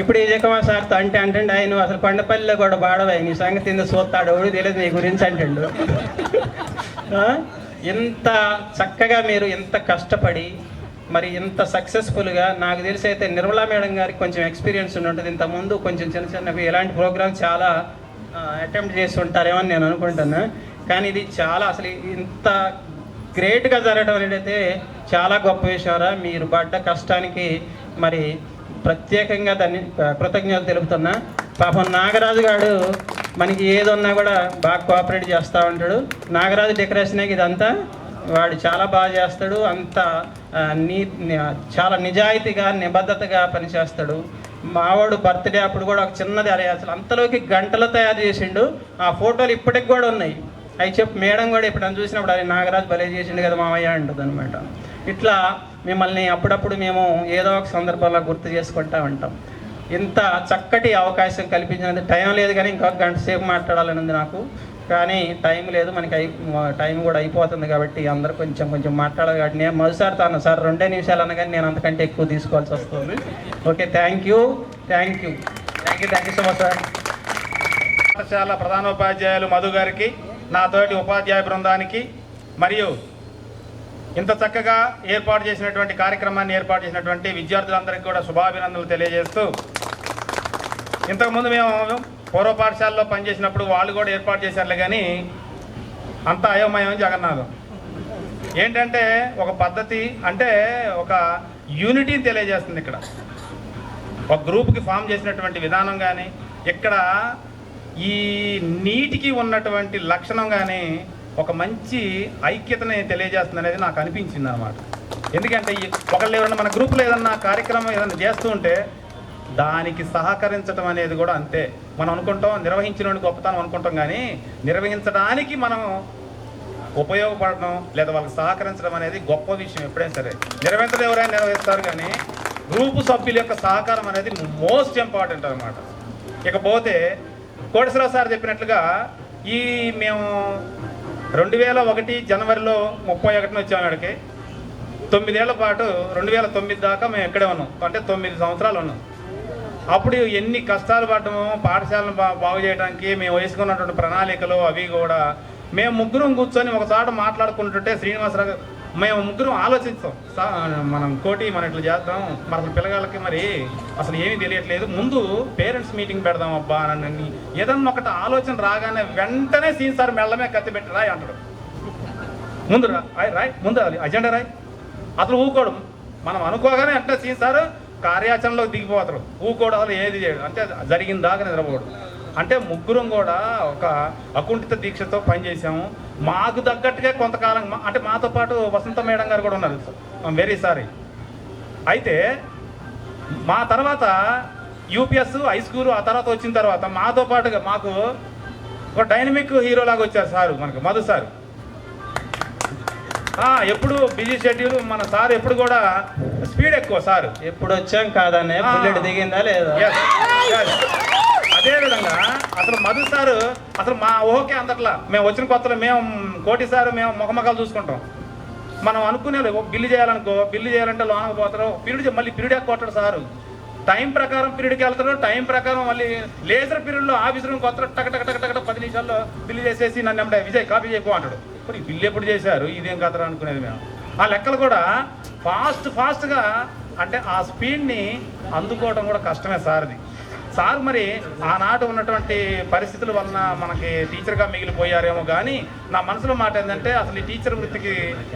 S14: ఇప్పుడు విజయ్ కుమార్ సార్తో అంటే ఆయన అసలు కొండపల్లిలో కూడా బాడవాయి, నీ సంగతి ఇంత చూస్తాడు ఎవడు తెలియదు నీ గురించి అంటాడు. ఇంత చక్కగా మీరు ఇంత కష్టపడి మరి ఇంత సక్సెస్ఫుల్గా, నాకు తెలిసి అయితే నిర్మలా మేడం గారికి కొంచెం ఎక్స్పీరియన్స్ ఉంటుంది. ఇంతకుముందు కొంచెం చిన్నవి ఇలాంటి ప్రోగ్రామ్స్ చాలా అటెంప్ట్ చేసి ఉంటారేమో అని నేను అనుకుంటున్నా. కానీ ఇది చాలా అసలు ఇంత గ్రేట్గా జరగడం అనేది అయితే చాలా గొప్ప విషయంరా. మీరు పడ్డ కష్టానికి మరి ప్రత్యేకంగా దాన్ని కృతజ్ఞతలు తెలుపుతున్నా. పాపం నాగరాజు గారు మనకి ఏదన్నా కూడా బాగా కోఆపరేట్ చేస్తూ ఉంటాడు. నాగరాజు డెకరేషనే ఇదంతా వాడు చాలా బాగా చేస్తాడు. అంత చాలా నిజాయితీగా నిబద్ధతగా పనిచేస్తాడు. మావాడు బర్త్డే అప్పుడు కూడా ఒక చిన్నది అసలు అంతలోకి గంటలు తయారు చేసిండు. ఆ ఫోటోలు ఇప్పటికి కూడా ఉన్నాయి. అవి చెప్పి మేడం కూడా ఇప్పుడు చూసినప్పుడు అది నాగరాజు భలే చేసిండు కదా మావయ్య అంటుంది అనమాట. ఇట్లా మిమ్మల్ని అప్పుడప్పుడు మేము ఏదో ఒక సందర్భంలో గుర్తు చేసుకుంటూ ఉంటాం. ఇంత చక్కటి అవకాశం కల్పించినందుకు టైం లేదు, కానీ ఇంకొక గంట సేపు మాట్లాడాలని ఉంది నాకు. కానీ టైం లేదు, మనకి టైం కూడా అయిపోతుంది కాబట్టి అందరూ కొంచెం మాట్లాడాలి. కాబట్టి నేను మొదటిసారి అన్న సార్ 2 నిమిషాలు అనగానే నేను అంతకంటే ఎక్కువ తీసుకోవాల్సి వస్తుంది. Okay, thank you so much sir.
S15: పాఠశాల ప్రధానోపాధ్యాయులు మధు గారికి, నాతోటి ఉపాధ్యాయ బృందానికి, మరియు ఇంత చక్కగా ఏర్పాటు చేసినటువంటి కార్యక్రమాన్ని ఏర్పాటు చేసినటువంటి విద్యార్థులందరికీ కూడా శుభాభినందనలు తెలియజేస్తూ, ఇంతకుముందు మేము పూర్వ పాఠశాలలో పనిచేసినప్పుడు వాళ్ళు కూడా ఏర్పాటు చేశారులే, కానీ అంత అయోమయం జగన్నాథం. ఏంటంటే ఒక పద్ధతి అంటే ఒక యూనిటీని తెలియజేస్తుంది. ఇక్కడ ఒక గ్రూప్కి ఫామ్ చేసినటువంటి విధానం కానీ, ఇక్కడ ఈ నీటికి ఉన్నటువంటి లక్షణం కానీ ఒక మంచి ఐక్యతని తెలియజేస్తుంది అనేది నాకు అనిపించింది అనమాట. ఎందుకంటే ఒకళ్ళు ఎవరన్నా మన గ్రూప్లో ఏదన్నా కార్యక్రమం ఏదన్నా చేస్తూ ఉంటే దానికి సహకరించడం అనేది కూడా అంతే. మనం అనుకుంటాం నిర్వహించిన గొప్పతనం అనుకుంటాం, కానీ నిర్వహించడానికి మనం ఉపయోగపడడం లేదా వాళ్ళకి సహకరించడం అనేది గొప్ప విషయం. ఎప్పుడైనా సరే నిర్వహించడం ఎవరైనా నిర్వహిస్తారు, కానీ గ్రూపు సభ్యుల యొక్క సహకారం అనేది మోస్ట్ ఇంపార్టెంట్ అనమాట. ఇకపోతే కోటేశ్వరరావు సార్ చెప్పినట్లుగా మేము 2001 జనవరిలో 31 వచ్చాము ఇక్కడికి. 9 ఏళ్ల పాటు 2009 దాకా మేము ఇక్కడే ఉన్నాం, అంటే 9 సంవత్సరాలు ఉన్నాం. అప్పుడు ఎన్ని కష్టాలు పడ్డామో పాఠశాలను బాగు చేయడానికి మేము వేసుకున్నటువంటి ప్రణాళికలు అవి కూడా మేము ముగ్గురం కూర్చొని ఒకసారి మాట్లాడుకుంటుంటే శ్రీనివాసరావు మేము ముగ్గురం ఆలోచిస్తాం, మనం మనం ఇట్లా చేద్దాం, మన పిల్లగాళ్ళకి మరి అసలు ఏమీ తెలియట్లేదు, ముందు పేరెంట్స్ మీటింగ్ పెడదాం అబ్బా అని ఏదన్నా ఒకటి ఆలోచన రాగానే వెంటనే సీన్ సార్ మెల్లమే కత్తి పెట్టి రాయి అంటాడు. ముందు రాయ్ ముందు అజెండా రాయ్ అసలు ఊకోడు. మనం అనుకోగానే అంటే సీన్ సార్ కార్యాచరణలోకి దిగిపోతారు. ఊకోడు, అసలు ఏది చేయడు, అంటే జరిగిన దాకా నిద్రపోడు. అంటే ముగ్గురం కూడా ఒక అకుంఠిత దీక్షతో పనిచేసాము. మాకు తగ్గట్టుగా కొంతకాలం అంటే మాతో పాటు వసంత మేడం గారు కూడా ఉన్నారు. Very sorry. అయితే మా తర్వాత యూపీఎస్ హై స్కూల్ ఆ తర్వాత వచ్చిన తర్వాత మాతో పాటుగా మాకు ఒక డైనమిక్ హీరో లాగా వచ్చారు సారు, మనకు మధు సార్. ఎప్పుడు బిజీ షెడ్యూల్, మన సార్ ఎప్పుడు కూడా స్పీడ్ ఎక్కువ సార్.
S14: ఎప్పుడు వచ్చాం కాదనే బుల్లెట్ దిగిందా లేదా?
S15: అదేవిధంగా అసలు మధు సారు అసలు మా ఊహకే అందట్లా. మేము వచ్చిన కొత్తలో మేము కోటి సారు మేము ముఖముఖాలు చూసుకుంటాం. మనం అనుకునే బిల్లు చేయాలనుకో, బిల్లు చేయాలంటే లోనకు పోతారు, పీరియడ్ మళ్ళీ పీరియడ్ కొట్టాడు సారు. టైం ప్రకారం పీరియడ్కి వెళ్తారు, టైం ప్రకారం మళ్ళీ లేజర్ పీరియడ్లో ఆఫీస్ రూమ్కి వస్తారు, టక టక టక టక 10 నిమిషాల్లో బిల్లు చేసేసి నన్ను ఎమ్మడే విజయ్ కాపీ చేయకు అంటాడు. ఇప్పుడు ఈ బిల్లు ఎప్పుడు చేశారు, ఇదేం కథరా అనుకునేది మేము. ఆ లెక్కలు కూడా ఫాస్ట్గా అంటే ఆ స్పీడ్ని అందుకోవడం కూడా కష్టమే సార్ది. సార్ మరి ఆనాడు ఉన్నటువంటి పరిస్థితుల వలన మనకి టీచర్గా మిగిలిపోయారేమో, కానీ నా మనసులో మాట ఏంటంటే అసలు ఈ టీచర్ వృత్తికి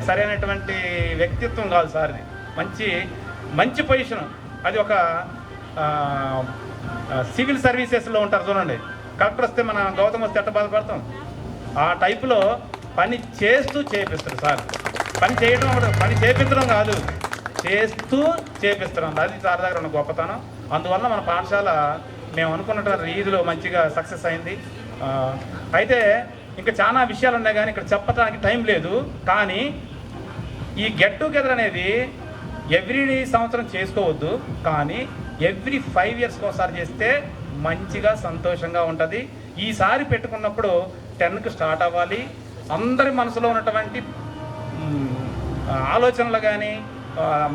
S15: సరైనటువంటి వ్యక్తిత్వం కాదు సార్ది. మంచి పొజిషన్. అది ఒక సివిల్ సర్వీసెస్లో ఉంటారు చూడండి, కలెక్టర్ వస్తే మన గౌతమ్ వస్తే ఎట్ట బాధపడతాం, ఆ టైపులో పని చేస్తూ చేపిస్తారు సార్. పని చేపించడం కాదు, చేస్తూ చేపిస్తున్నాం. అది సార్ దగ్గర ఉన్న గొప్పతనం. అందువల్ల మన పాఠశాల మేము అనుకున్నటువంటి రీతిలో మంచిగా సక్సెస్ అయింది. అయితే ఇంకా చాలా విషయాలు ఉన్నాయి కానీ ఇక్కడ చెప్పడానికి టైం లేదు. కానీ ఈ గెట్ టుగెదర్ అనేది ఎవ్రీ సంవత్సరం చేసుకోవద్దు, కానీ ఎవ్రీ 5 ఇయర్స్కి ఒకసారి చేస్తే మంచిగా సంతోషంగా ఉంటుంది. ఈసారి పెట్టుకున్నప్పుడు 10కి స్టార్ట్ అవ్వాలి. అందరి మనసులో ఉన్నటువంటి ఆలోచనలు కానీ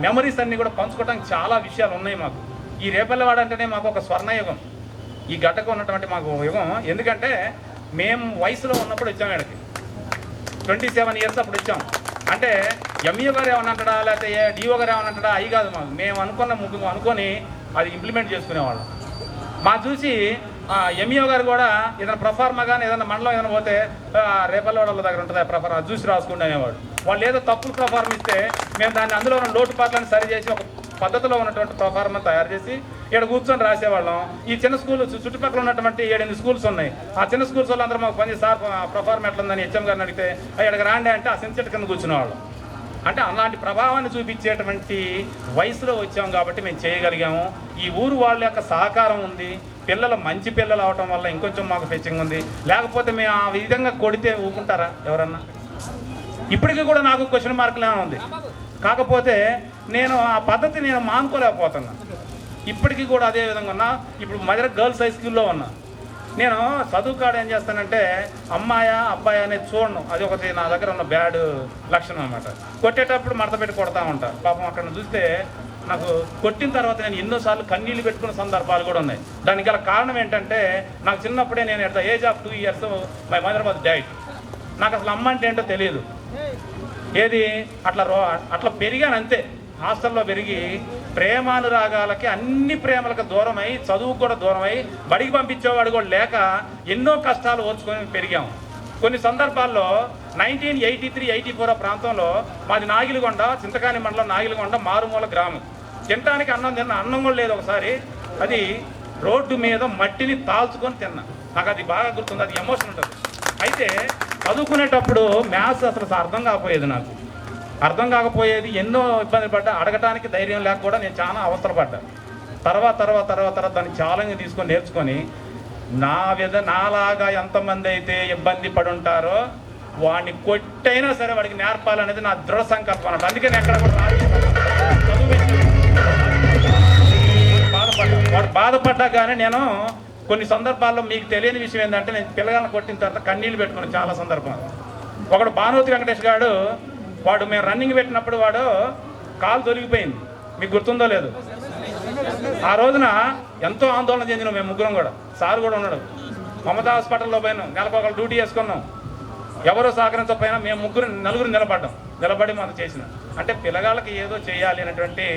S15: మెమరీస్ అన్నీ కూడా పంచుకోవడానికి చాలా విషయాలు ఉన్నాయి మాకు. ఈ రేపల్లెవాడ అంటేనే మాకు ఒక స్వర్ణయుగం, ఈ గడ్డకు ఉన్నటువంటి మాకు యుగం. ఎందుకంటే మేము వయసులో ఉన్నప్పుడు వచ్చాము ఇక్కడికి, 27 ఇయర్స్ అప్పుడు వచ్చాం. అంటే ఎంఈఓ గారు ఏమన్నా అంటాడా, లేకపోతే డిఓ గారు ఏమన్నా అంటాడా, అవి కాదు మాకు. మేము అనుకొని అది ఇంప్లిమెంట్ చేసుకునేవాళ్ళం. మా చూసి ఎంఈఓ గారు కూడా ఏదైనా ప్రొఫార్మా కానీ ఏదైనా మండలం ఏదైనా పోతే రేపల్లెవాడల దగ్గర ఉంటుంది ఆ ప్రొఫార్మా, అది చూసి రాసుకుంటూ అనేవాడు. వాళ్ళు ఏదో తప్పులు ప్రొఫార్మ్ ఇస్తే మేము దాన్ని అందులో ఉన్న లోటుపాట్లను సరిచేసి ఒక పద్ధతిలో ఉన్నటువంటి ప్రొఫార్మా తయారు చేసి ఇక్కడ కూర్చొని రాసేవాళ్ళం. ఈ చిన్న స్కూల్ చుట్టుపక్కల ఉన్నటువంటి 7-8 స్కూల్స్ ఉన్నాయి. ఆ చిన్న స్కూల్స్ వాళ్ళు అందరూ మాకు పని సార్ ప్రొఫార్మా ఎట్లుందని హెచ్ఎం గారిని అడిగితే ఇక్కడికి రాండి అంటే ఆ సెన్సెట్ కింద కూర్చునేవాళ్ళం. అంటే అలాంటి ప్రభావాన్ని చూపించేటువంటి వయసులో వచ్చాము కాబట్టి మేము చేయగలిగాము. ఈ ఊరు వాళ్ళ యొక్క సహకారం ఉంది. పిల్లలు మంచి పిల్లలు అవటం వల్ల ఇంకొంచెం మాకు ఫెచ్చింగ్ ఉంది. లేకపోతే మేము ఆ విధంగా కొడితే ఊరుకుంటారా ఎవరన్నా? ఇప్పటికీ కూడా నాకు క్వశ్చన్ మార్కులు ఉంది. కాకపోతే నేను ఆ పద్ధతి మానుకోలేకపోతున్నా. ఇప్పటికీ కూడా అదే విధంగా ఉన్నా. ఇప్పుడు మదర్ గర్ల్స్ హై స్కూల్లో ఉన్నా. నేను చదువు కాడ ఏం చేస్తానంటే అమ్మాయా అబ్బాయి అనేది చూడను. అది ఒకటి నా దగ్గర ఉన్న బ్యాడ్ లక్షణం అనమాట. కొట్టేటప్పుడు మడత పెట్టి కొడతా ఉంటా. పాపం అక్కడ చూస్తే నాకు కొట్టిన తర్వాత నేను ఎన్నోసార్లు కన్నీళ్ళు పెట్టుకున్న సందర్భాలు కూడా ఉన్నాయి. దానికి గల కారణం ఏంటంటే నాకు చిన్నప్పుడే నేను at the age of 2 years my mother was died. నాకు అసలు అమ్మ అంటే ఏంటో తెలియదు. ఏది అట్లా పెరిగాను అంతే. హాస్టల్లో పెరిగి ప్రేమానురాగాలకి అన్ని ప్రేమలకు దూరమై, చదువుకు కూడా దూరమై, బడికి పంపించేవాడు కూడా లేక ఎన్నో కష్టాలు ఓర్చుకొని పెరిగాము. కొన్ని సందర్భాల్లో 1983-84 ప్రాంతంలో మాది నాగిలిగొండ, చింతకాని మండలం నాగిలిగొండ మారుమూల గ్రామం. తినడానికి అన్నం కూడా లేదు. ఒకసారి అది రోడ్డు మీద మట్టిని తాల్చుకొని తిన్నా. నాకు అది బాగా గుర్తుంది. అది ఎమోషన్ ఉంటుంది. అయితే చదువుకునేటప్పుడు మ్యాథ్స్ అసలు అర్థం కాకపోయేది. ఎన్నో ఇబ్బందులు పడ్డా. అడగటానికి ధైర్యం లేక కూడా నేను చాలా అవసరపడ్డా. తర్వాత దాన్ని ఛాలెంజ్ తీసుకొని నేర్చుకొని నాలాగా ఎంతమంది అయితే ఇబ్బంది పడి ఉంటారో వాడిని కొట్టైనా సరే వాడికి నేర్పాలనేది నా దృఢ సంకల్పం అన్నట్టు. అందుకే నేను ఎక్కడ కూడా వాడు బాధపడ్డా కానీ నేను కొన్ని సందర్భాల్లో మీకు తెలియని విషయం ఏంటంటే నేను పిల్లగాలను కొట్టిన తర్వాత కన్నీళ్ళు పెట్టుకున్నాను చాలా సందర్భాలు. ఒకడు భానుమతి వెంకటేష్ గారు, వాడు మేము రన్నింగ్ పెట్టినప్పుడు వాడు కాలు తొలగిపోయింది. మీకు గుర్తుందో లేదు? ఆ రోజున ఎంతో ఆందోళన చెందినాం మేము ముగ్గురం కూడా. సార్ కూడా ఉన్నాడు. మమతా హాస్పిటల్లో పోయినాం. నెలకు డ్యూటీ చేసుకున్నాం. ఎవరో సహకరించకపోయినా మేము నలుగురు నిలబడి మనం చేసిన. అంటే పిల్లగాళ్ళకి ఏదో చేయాలి అనేటువంటి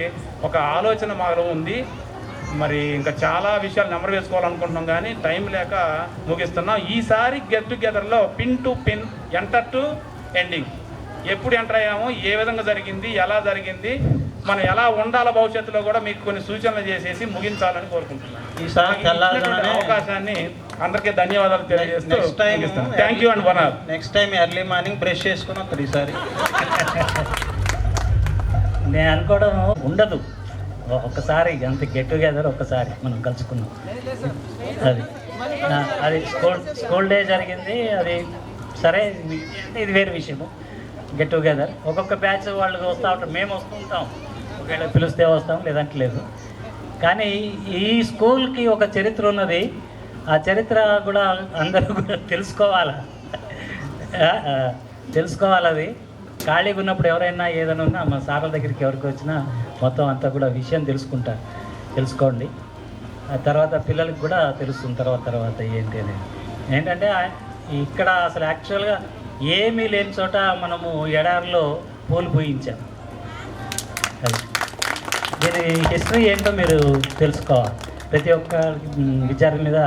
S15: ఒక ఆలోచన మాలో ఉంది. మరి ఇంకా చాలా విషయాలు నెంబర్ వేసుకోవాలనుకుంటున్నాం కానీ టైం లేక ముగిస్తున్నాం. ఈసారి గెట్ టుగెదర్లో pin to pin, enter to ending ఎప్పుడు ఎంటర్ అయ్యాము, ఏ విధంగా జరిగింది, ఎలా జరిగింది, మనం ఎలా ఉండాలో భవిష్యత్తులో కూడా మీకు కొన్ని సూచనలు చేసేసి ముగించాలని కోరుకుంటున్నాను.
S14: ఈసారి
S15: అవకాశాన్ని అందరికీ ధన్యవాదాలు తెలియజేస్తూ
S14: next time
S15: thank you and వనాల్.
S14: Next time early morning brush చేసుకుని వస్తారు ఈసారి.
S13: నేను అనుకోవడం ఉండదు, ఒక్కసారి అంత గెట్ టుగెదర్ ఒక్కసారి మనం కలుసుకున్నాం. అది స్కూల్ డే జరిగింది, అది సరే ఇది వేరే విషయము. గెట్ టుగెదర్ ఒక్కొక్క బ్యాచ్ వాళ్ళు వస్తూ ఉంటారు, మేము వస్తుంటాం, ఒకవేళ పిలిస్తే వస్తాం, లేదంటే లేదు. కానీ ఈ స్కూల్కి ఒక చరిత్ర ఉన్నది, ఆ చరిత్ర కూడా అందరూ కూడా తెలుసుకోవాలి. అది ఖాళీగా ఉన్నప్పుడు ఎవరైనా ఏదైనా ఉన్నా మా సార్ల దగ్గరికి ఎవరికి వచ్చినా మొత్తం అంతా కూడా విషయం తెలుసుకోండి. ఆ తర్వాత పిల్లలకి కూడా తెలుస్తుంది తర్వాత ఏంటి అనేది. ఏంటంటే ఇక్కడ అసలు యాక్చువల్గా ఏమీ లేని చోట మనము ఎడారిలో పూలు పూయించాం. అది దీని హిస్టరీ ఏంటో మీరు తెలుసుకోవాలి. ప్రతి ఒక్క విద్యార్థి మీద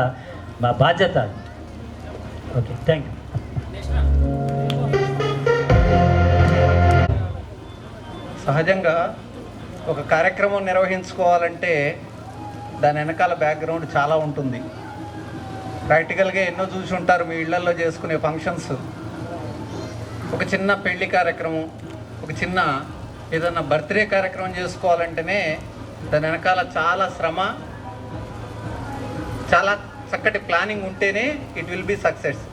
S13: మా బాధ్యత. Okay, thank you.
S10: సహజంగా ఒక కార్యక్రమం నిర్వహించుకోవాలంటే దాని వెనకాల బ్యాక్గ్రౌండ్ చాలా ఉంటుంది. ప్రాక్టికల్గా ఎన్నో చూసి ఉంటారు మీ ఇళ్లలో చేసుకునే ఫంక్షన్స్. ఒక చిన్న పెళ్లి కార్యక్రమం, ఒక చిన్న ఏదన్నా బర్త్డే కార్యక్రమం చేసుకోవాలంటేనే దాని వెనకాల చాలా శ్రమ, చాలా చక్కటి ప్లానింగ్ ఉంటేనే ఇట్ విల్ బి సక్సెస్.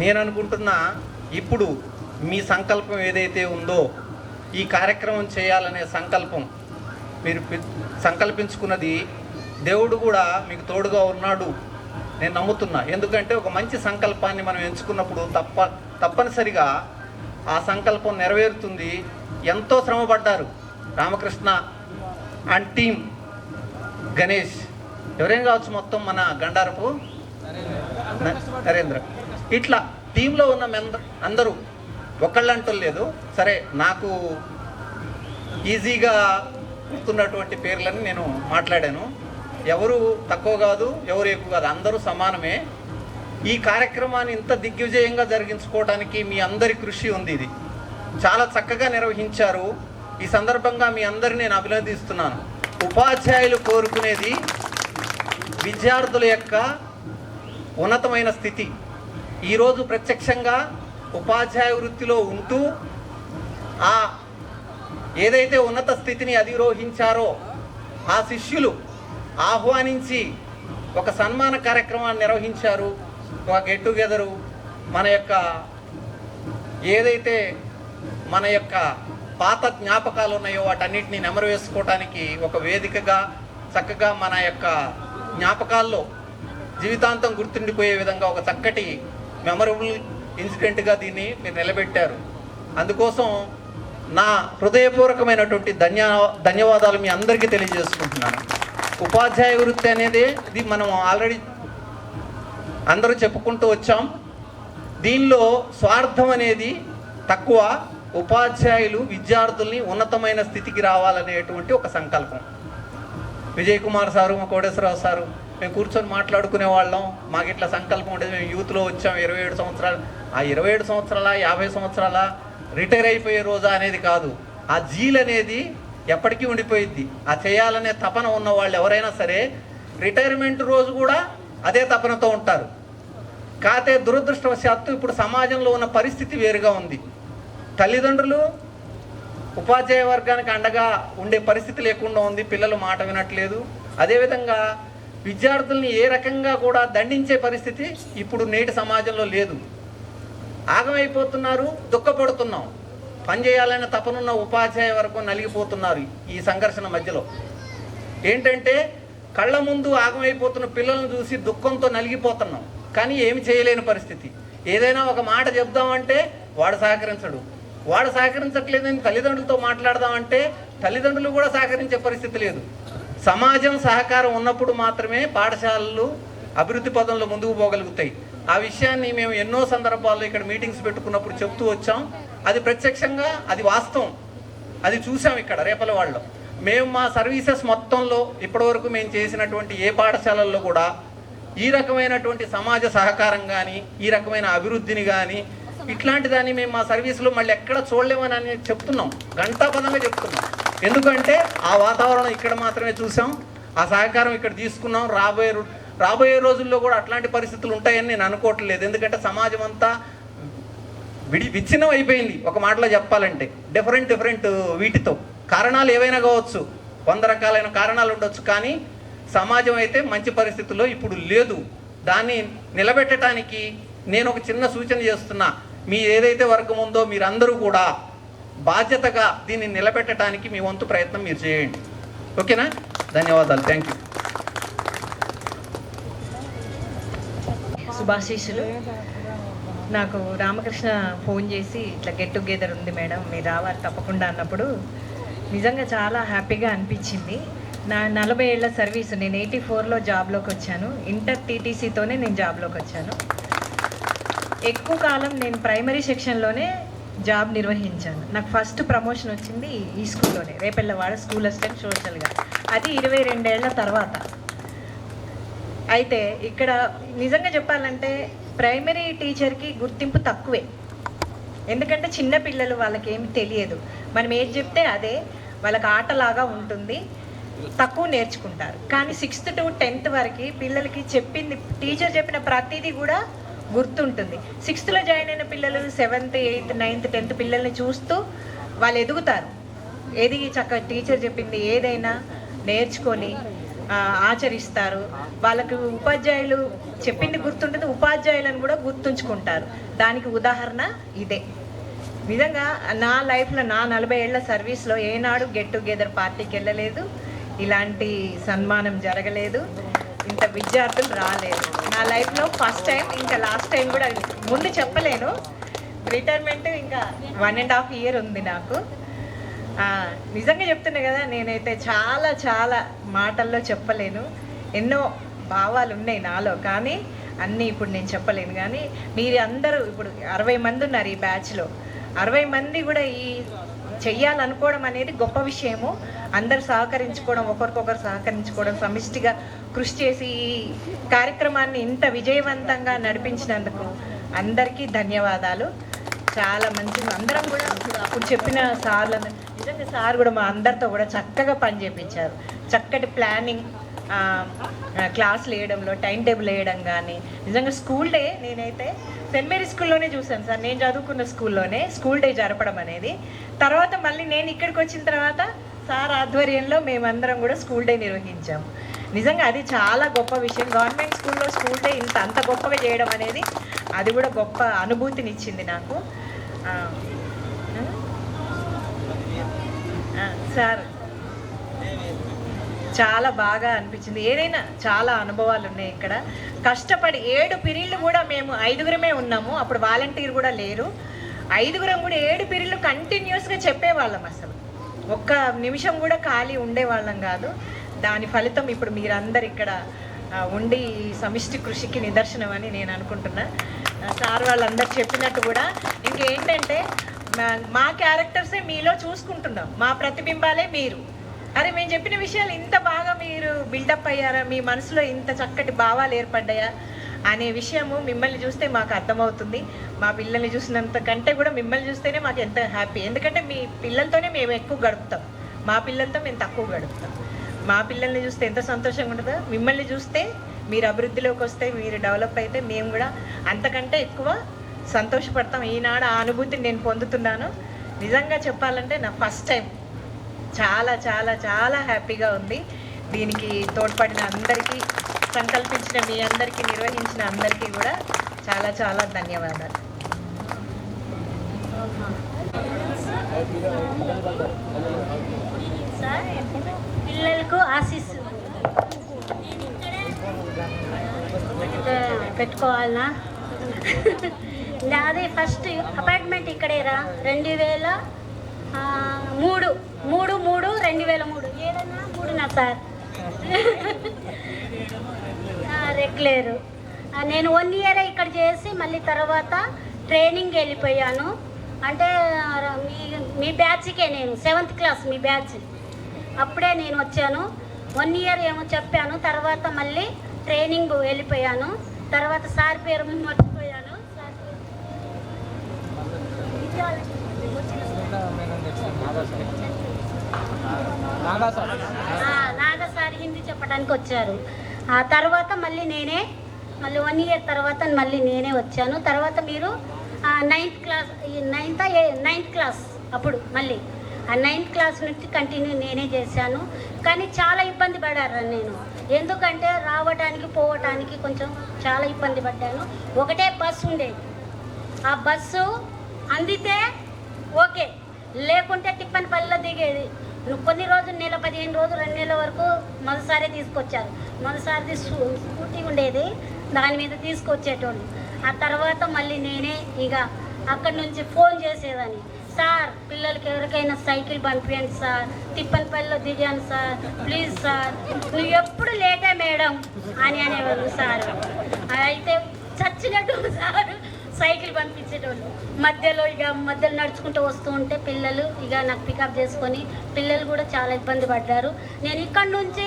S10: నేను అనుకుంటున్నా ఇప్పుడు మీ సంకల్పం ఏదైతే ఉందో, ఈ కార్యక్రమం చేయాలనే సంకల్పం మీరు సంకల్పించుకున్నది, దేవుడు కూడా మీకు తోడుగా ఉన్నాడు నేను నమ్ముతున్నా. ఎందుకంటే ఒక మంచి సంకల్పాన్ని మనం ఎంచుకున్నప్పుడు తప్పనిసరిగా ఆ సంకల్పం నెరవేరుతుంది. ఎంతో శ్రమపడ్డారు రామకృష్ణ అండ్ టీమ్, గణేష్, ఎవరైనా కావచ్చు, మొత్తం మన గండారపు నరేంద్ర, ఇట్లా టీంలో ఉన్న అందరూ ఒకళ్ళంటూ లేదు. సరే, నాకు ఈజీగా గుర్తున్నటువంటి పేర్లని నేను మాట్లాడాను. ఎవరు తక్కువ కాదు, ఎవరు ఎక్కువ కాదు, అందరూ సమానమే. ఈ కార్యక్రమాన్ని ఇంత దిగ్విజయంగా జరిగించుకోవడానికి మీ అందరి కృషి ఉంది. ఇది చాలా చక్కగా నిర్వహించారు. ఈ సందర్భంగా మీ అందరిని నేను అభినందిస్తున్నాను. ఉపాధ్యాయులు కోరుకునేది విద్యార్థుల యొక్క ఉన్నతమైన స్థితి. ఈరోజు ప్రత్యక్షంగా ఉపాధ్యాయ వృత్తిలో ఉంటూ ఏదైతే ఉన్నత స్థితిని అధిరోహించారో ఆ శిష్యులు ఆహ్వానించి ఒక సన్మాన కార్యక్రమాన్ని నిర్వహించారు. ఒక గెట్ టుగెదరు, మన యొక్క ఏదైతే మన యొక్క పాత జ్ఞాపకాలు ఉన్నాయో వాటన్నిటిని నెమరు వేసుకోవటానికి ఒక వేదికగా చక్కగా మన యొక్క జ్ఞాపకాల్లో జీవితాంతం గుర్తుండిపోయే విధంగా ఒక చక్కటి మెమరబుల్ ఇన్సిడెంట్గా దీన్ని మీరు నిలబెట్టారు. అందుకోసం నా హృదయపూర్వకమైనటువంటి ధన్యవాదాలు మీ అందరికీ తెలియజేసుకుంటున్నాను. ఉపాధ్యాయ వృత్తి అనేది ఇది మనం ఆల్రెడీ అందరూ చెప్పుకుంటూ వచ్చాం. దీనిలో స్వార్థం అనేది తక్కువ. ఉపాధ్యాయులు విద్యార్థుల్ని ఉన్నతమైన స్థితికి రావాలనేటువంటి ఒక సంకల్పం. విజయ్ కుమార్ సారు, మా కోటేశ్వరరావు సారు, మేము కూర్చొని మాట్లాడుకునే వాళ్ళం. మాకు ఇట్లా సంకల్పం ఉండేది. మేము యూత్లో వచ్చాం 27 సంవత్సరాలు. ఆ 27 సంవత్సరాల 50 సంవత్సరాల రిటైర్ అయిపోయే రోజా అనేది కాదు. ఆ జీల్ అనేది ఎప్పటికీ ఉండిపోయిద్ది. ఆ చేయాలనే తపన ఉన్న వాళ్ళు ఎవరైనా సరే రిటైర్మెంట్ రోజు కూడా అదే తపనతో ఉంటారు. కాకపోతే దురదృష్టవశాత్తు ఇప్పుడు సమాజంలో ఉన్న పరిస్థితి వేరుగా ఉంది. తల్లిదండ్రులు ఉపాధ్యాయ వర్గానికి అండగా ఉండే పరిస్థితి లేకుండా ఉంది. పిల్లలు మాట వినట్లేదు. అదేవిధంగా విద్యార్థుల్ని ఏ రకంగా కూడా దండించే పరిస్థితి ఇప్పుడు నేటి సమాజంలో లేదు. ఆగమైపోతున్నారు, దుఃఖపడుతున్నాం. పనిచేయాలనే తపనున్న ఉపాధ్యాయ వర్గం నలిగిపోతున్నారు ఈ సంఘర్షణ మధ్యలో. ఏంటంటే కళ్ళ ముందు ఆగమైపోతున్న పిల్లలను చూసి దుఃఖంతో నలిగిపోతున్నాం. కానీ ఏమి చేయలేని పరిస్థితి. ఏదైనా ఒక మాట చెప్దామంటే వాడు సహకరించడు. వాడు సహకరించట్లేదని తల్లిదండ్రులతో మాట్లాడదామంటే తల్లిదండ్రులు కూడా సహకరించే పరిస్థితి లేదు. సమాజం సహకారం ఉన్నప్పుడు మాత్రమే పాఠశాలలు అభివృద్ధి పదంలో ముందుకు పోగలుగుతాయి. ఆ విషయాన్ని మేము ఎన్నో సందర్భాల్లో ఇక్కడ మీటింగ్స్ పెట్టుకున్నప్పుడు చెప్తూ వచ్చాం. అది ప్రత్యక్షంగా అది వాస్తవం. అది చూసాం ఇక్కడ రేపలవాడలో. మేము మా సర్వీసెస్ మొత్తంలో ఇప్పటివరకు మేము చేసినటువంటి ఏ పాఠశాలల్లో కూడా ఈ రకమైనటువంటి సమాజ సహకారం కానీ, ఈ రకమైన అభివృద్ధిని కానీ, ఇట్లాంటి దాన్ని మేము మా సర్వీస్లో మళ్ళీ ఎక్కడ చూడలేమని చెప్తున్నాం, ఘంటాపదంగా చెప్తున్నాం. ఎందుకంటే ఆ వాతావరణం ఇక్కడ మాత్రమే చూసాం, ఆ సహకారం ఇక్కడ తీసుకున్నాం. రాబోయే రోజుల్లో కూడా అట్లాంటి పరిస్థితులు ఉంటాయని నేను అనుకోవట్లేదు. ఎందుకంటే సమాజం అంతా విచ్ఛిన్నం అయిపోయింది ఒక మాటలో చెప్పాలంటే, డిఫరెంట్ వీటితో. కారణాలు ఏవైనా కావచ్చు, 100 రకాలైన కారణాలు ఉండొచ్చు, కానీ సమాజం అయితే మంచి పరిస్థితుల్లో ఇప్పుడు లేదు. దాన్ని నిలబెట్టడానికి నేను ఒక చిన్న సూచన చేస్తున్నా. మీ ఏదైతే వర్గం ఉందో మీరందరూ కూడా బాధ్యతగా దీన్ని నిలబెట్టడానికి మీ వంతు ప్రయత్నం మీరు చేయండి. ఓకేనా? ధన్యవాదాలు. Thank you.
S16: శుభాశీస్సులు. నాకు రామకృష్ణ ఫోన్ చేసి ఇట్లా గెట్ టుగెదర్ ఉంది మేడం, మీరు రావాలి తప్పకుండా అన్నప్పుడు నిజంగా చాలా హ్యాపీగా అనిపించింది. నా 40 ఏళ్ల సర్వీసు, నేను 84లో జాబ్లోకి వచ్చాను. ఇంటర్ టీటీసీతోనే నేను జాబ్లోకి వచ్చాను. ఎక్కువ కాలం నేను ప్రైమరీ సెక్షన్లోనే జాబ్ నిర్వహించాను. నాకు ఫస్ట్ ప్రమోషన్ వచ్చింది ఈ స్కూల్లోనే, రేపెల్లవాడ స్కూల్ అసిస్టెంట్ సోషల్గా. అది 22 ఏళ్ల తర్వాత. అయితే ఇక్కడ నిజంగా చెప్పాలంటే ప్రైమరీ టీచర్కి గుర్తింపు తక్కువే. ఎందుకంటే చిన్న పిల్లలు, వాళ్ళకి ఏమి తెలియదు. మనం ఏది చెప్తే అదే వాళ్ళకి ఆటలాగా ఉంటుంది, తక్కువ నేర్చుకుంటారు. కానీ 6th to 10th వరకు పిల్లలకి చెప్పింది, టీచర్ చెప్పిన ప్రతిదీ కూడా గుర్తుంటుంది. 6thలో జాయిన్ అయిన పిల్లలు 7th, 8th, 9th, 10th పిల్లల్ని చూస్తూ వాళ్ళు ఎదుగుతారు. ఎదిగి చక్కగా టీచర్ చెప్పింది ఏదైనా నేర్చుకొని ఆచరిస్తారు. వాళ్ళకు ఉపాధ్యాయులు చెప్పింది గుర్తుంటుంది, ఉపాధ్యాయులను కూడా గుర్తుంచుకుంటారు. దానికి ఉదాహరణ ఇదే. నిజంగా నా లైఫ్లో, నా 40 ఏళ్ల సర్వీస్లో ఏనాడు గెట్ టుగెదర్ పార్టీకి వెళ్ళలేదు, ఇలాంటి సన్మానం జరగలేదు, ఇంత విద్యార్థులు రాలేదు. నా లైఫ్లో ఫస్ట్ టైం, ఇంకా లాస్ట్ టైం కూడా ముందు చెప్పలేను. రిటైర్మెంట్ ఇంకా 1.5 year ఉంది నాకు. నిజంగా చెప్తున్నా కదా, నేనైతే చాలా చాలా మాటల్లో చెప్పలేను. ఎన్నో భావాలు ఉన్నాయి నాలో, కానీ అన్నీ ఇప్పుడు నేను చెప్పలేను. కానీ మీరు అందరూ ఇప్పుడు 60 మంది ఉన్నారు ఈ బ్యాచ్లో. 60 మంది కూడా ఈ చెయ్యాలనుకోవడం అనేది గొప్ప విషయము. అందరు సహకరించుకోవడం, ఒకరికొకరు సహకరించుకోవడం, సమిష్టిగా కృషి చేసి ఈ కార్యక్రమాన్ని ఇంత విజయవంతంగా నడిపించినందుకు అందరికీ ధన్యవాదాలు. చాలా మంచిది. అందరం కూడా అప్పుడు చెప్పిన సార్లను, నిజంగా సార్ కూడా మా అందరితో కూడా చక్కగా పని చేయించారు. చక్కటి ప్లానింగ్, క్లాసులు వేయడంలో, టైం టేబుల్ వేయడం కానీ. నిజంగా స్కూల్ డే నేనైతే సెయింట్ మేరీ స్కూల్లోనే చూశాను సార్, నేను చదువుకున్న స్కూల్లోనే స్కూల్ డే జరపడం అనేది. తర్వాత మళ్ళీ నేను ఇక్కడికి వచ్చిన తర్వాత సార్ ఆధ్వర్యంలో మేమందరం కూడా స్కూల్ డే నిర్వహించాము. నిజంగా అది చాలా గొప్ప విషయం. గవర్నమెంట్ స్కూల్లో స్కూల్ డే అంత గొప్పగా చేయడం అనేది, అది కూడా గొప్ప అనుభూతినిచ్చింది నాకు. సార్ చాలా బాగా అనిపించింది. ఏదైనా చాలా అనుభవాలు ఉన్నాయి ఇక్కడ. కష్టపడి 7 పీరియడ్లు కూడా మేము 5గురమే ఉన్నాము. అప్పుడు వాలంటీర్ కూడా లేరు. 5గురం కూడా 7 పీరియడ్లు కంటిన్యూస్గా చెప్పేవాళ్ళం. అసలు ఒక్క నిమిషం కూడా ఖాళీ ఉండేవాళ్ళం కాదు. దాని ఫలితం ఇప్పుడు మీరందరు ఇక్కడ ఉండి సమిష్టి కృషికి నిదర్శనం అని నేను అనుకుంటున్నా. సార్ వాళ్ళందరూ చెప్పినట్టు కూడా ఇంకేంటంటే మా క్యారెక్టర్సే మీలో చూసుకుంటున్నాం, మా ప్రతిబింబాలే మీరు. అరే మేము చెప్పిన విషయాలు ఇంత బాగా మీరు బిల్డప్ అయ్యారా, మీ మనసులో ఇంత చక్కటి భావాలు ఏర్పడ్డాయా అనే విషయము మిమ్మల్ని చూస్తే మాకు అర్థమవుతుంది. మా పిల్లల్ని చూసినంత కంటే కూడా మిమ్మల్ని చూస్తేనే మాకు ఎంత హ్యాపీ. ఎందుకంటే మీ పిల్లలతోనే మేము ఎక్కువ గడుపుతాం, మా పిల్లలతో మేము తక్కువ గడుపుతాం. మా పిల్లల్ని చూస్తే ఎంత సంతోషంగా ఉంటుందో, మిమ్మల్ని చూస్తే మీరు అభివృద్ధిలోకి వస్తే, మీరు డెవలప్ అయితే మేము కూడా అంతకంటే ఎక్కువ సంతోషపడతాం. ఈనాడు ఆ అనుభూతిని నేను పొందుతున్నాను. నిజంగా చెప్పాలంటే నా ఫస్ట్ టైం చాలా చాలా చాలా హ్యాపీగా ఉంది. దీనికి తోడ్పడిన అందరికీ, సంకల్పించిన మీ అందరికీ, నిర్వహించిన అందరికీ కూడా చాలా చాలా ధన్యవాదాలు.
S17: పిల్లలకు ఆశీస్సు పెట్టుకోవాలనా? నాది ఫస్ట్ అపార్ట్మెంట్ ఇక్కడేరా. 2003 ఏదన్నా 3 సార్ రెగ్యులర్. నేను 1 year ఇక్కడ చేసి మళ్ళీ తర్వాత ట్రైనింగ్ వెళ్ళిపోయాను. అంటే మీ బ్యాచ్కే నేను 7th class మీ బ్యాచ్ అప్పుడే నేను వచ్చాను. 1 year ఏమో చెప్పాను, తర్వాత మళ్ళీ ట్రైనింగ్ వెళ్ళిపోయాను. తర్వాత సార్ పేరు మర్చిపోయాను. నాగసారి హిందీ చెప్పడానికి వచ్చారు. ఆ తర్వాత మళ్ళీ 1 ఇయర్ తర్వాత మళ్ళీ నేనే వచ్చాను. తర్వాత మీరు 9th క్లాస్ అప్పుడు మళ్ళీ ఆ 9th క్లాస్ నుంచి కంటిన్యూ నేనే చేశాను. కానీ చాలా ఇబ్బంది పడారు నేను, ఎందుకంటే రావడానికి పోవటానికి కొంచెం చాలా ఇబ్బంది పడ్డాను. ఒకటే బస్సు ఉండేది, ఆ బస్సు అందితే ఓకే, లేకుంటే తిప్పనిపల్లిలో దిగేది. కొన్ని రోజులు నెల 15 రోజులు 2 నెలల వరకు మొదటిసారి తీసుకొచ్చారు. మొదటిసారి స్కూటీ ఉండేది, దాని మీద తీసుకొచ్చేటోళ్ళు. ఆ తర్వాత మళ్ళీ నేనే ఇక అక్కడి నుంచి ఫోన్ చేసేదాన్ని, సార్ పిల్లలకి ఎవరికైనా సైకిల్ పంపించండి సార్, తిప్పనిపల్లిలో దిగాను సార్, ప్లీజ్ సార్, నువ్వు ఎప్పుడు లేటే మేడం అని అనేవాళ్ళు సార్. అయితే చచ్చినట్టు సార్ సైకిల్ పంపించేటోళ్ళు. మధ్యలో నడుచుకుంటూ వస్తూ ఉంటే పిల్లలు నాకు పికప్ చేసుకొని పిల్లలు కూడా చాలా ఇబ్బంది పడ్డారు. నేను ఇక్కడ నుంచి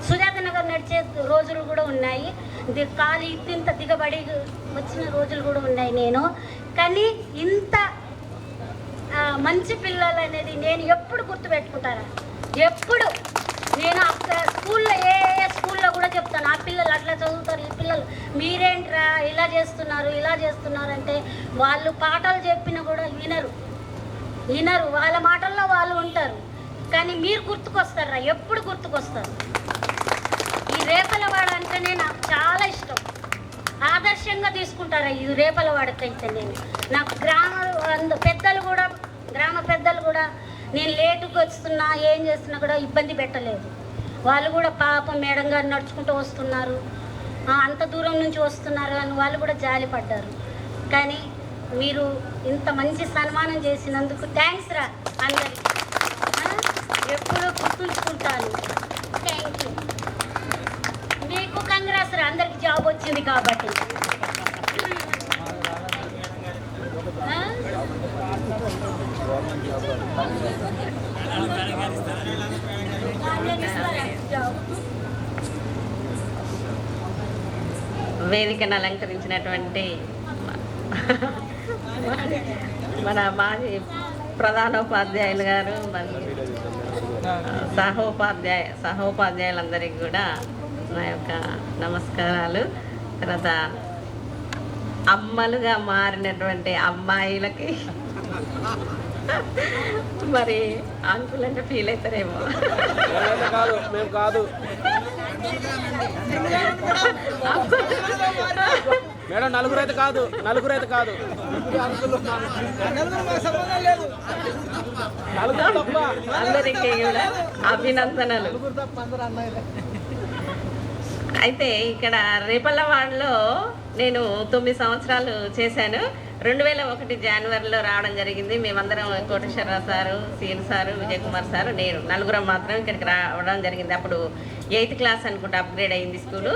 S17: సుజాత నగర్ నడిచే రోజులు కూడా ఉన్నాయి, కాలు ఇంత దిగబడి వచ్చిన రోజులు కూడా ఉన్నాయి నేను. కానీ ఇంత మంచి పిల్లలు అనేది నేను ఎప్పుడు గుర్తుపెట్టుకుంటారా, ఎప్పుడు నేను స్కూల్లో ఏ స్కూల్లో కూడా చెప్తాను, ఆ పిల్లలు అట్లా చదువుతారు, ఈ పిల్లలు మీరేంట్రా ఇలా చేస్తున్నారు అంటే వాళ్ళు పాఠాలు చెప్పినా కూడా వినరు, వాళ్ళ మాటల్లో వాళ్ళు ఉంటారు. కానీ మీరు గుర్తుకొస్తారా, ఎప్పుడు గుర్తుకొస్తారు. ఈ రేపలవాడ అంటేనే నాకు చాలా ఇష్టం, ఆదర్శంగా తీసుకుంటారా ఈ రేపలవాడకైతే. నేను నాకు గ్రామ పెద్దలు కూడా నేను లేటుగా వస్తున్నా ఏం చేస్తున్నా కూడా ఇబ్బంది పెట్టలేదు. వాళ్ళు కూడా పాపం మేడం గారు నడుచుకుంటూ వస్తున్నారు, అంత దూరం నుంచి వస్తున్నారు అని వాళ్ళు కూడా జాలి పడ్డారు. కానీ మీరు ఇంత మంచి సన్మానం చేసినందుకు థ్యాంక్స్ రా అందరికి, ఎప్పుడూ గుర్తుంచుకుంటాను. Thank you. మీకు కంగ్రాట్స్ రా, అందరికి జాబ్ వచ్చింది కాబట్టి.
S18: వేదికను అలంకరించినటువంటి మన మాజీ ప్రధానోపాధ్యాయులు గారు, సహోపాధ్యాయులందరికీ కూడా నా యొక్క నమస్కారాలు. తర్వాత అమ్మలుగా మారినటువంటి అమ్మాయిలకి మరి అంకుల్ అంటే ఫీల్ అవుతారేమో.
S5: మేడం నలుగురు అయితే కాదు
S18: అందరికీ కూడా అభినందనలు. అయితే ఇక్కడ రేపల్లవాడలో నేను 9 సంవత్సరాలు చేశాను. 2001 జనవరిలో రావడం జరిగింది. మేమందరం కోటేశ్వరరావు సారు, సీన్ సారు, విజయ్ కుమార్ సారు, నేను నలుగురం మాత్రం ఇక్కడికి రావడం జరిగింది. అప్పుడు 8th క్లాస్ అనుకుంటే అప్గ్రేడ్ అయింది school.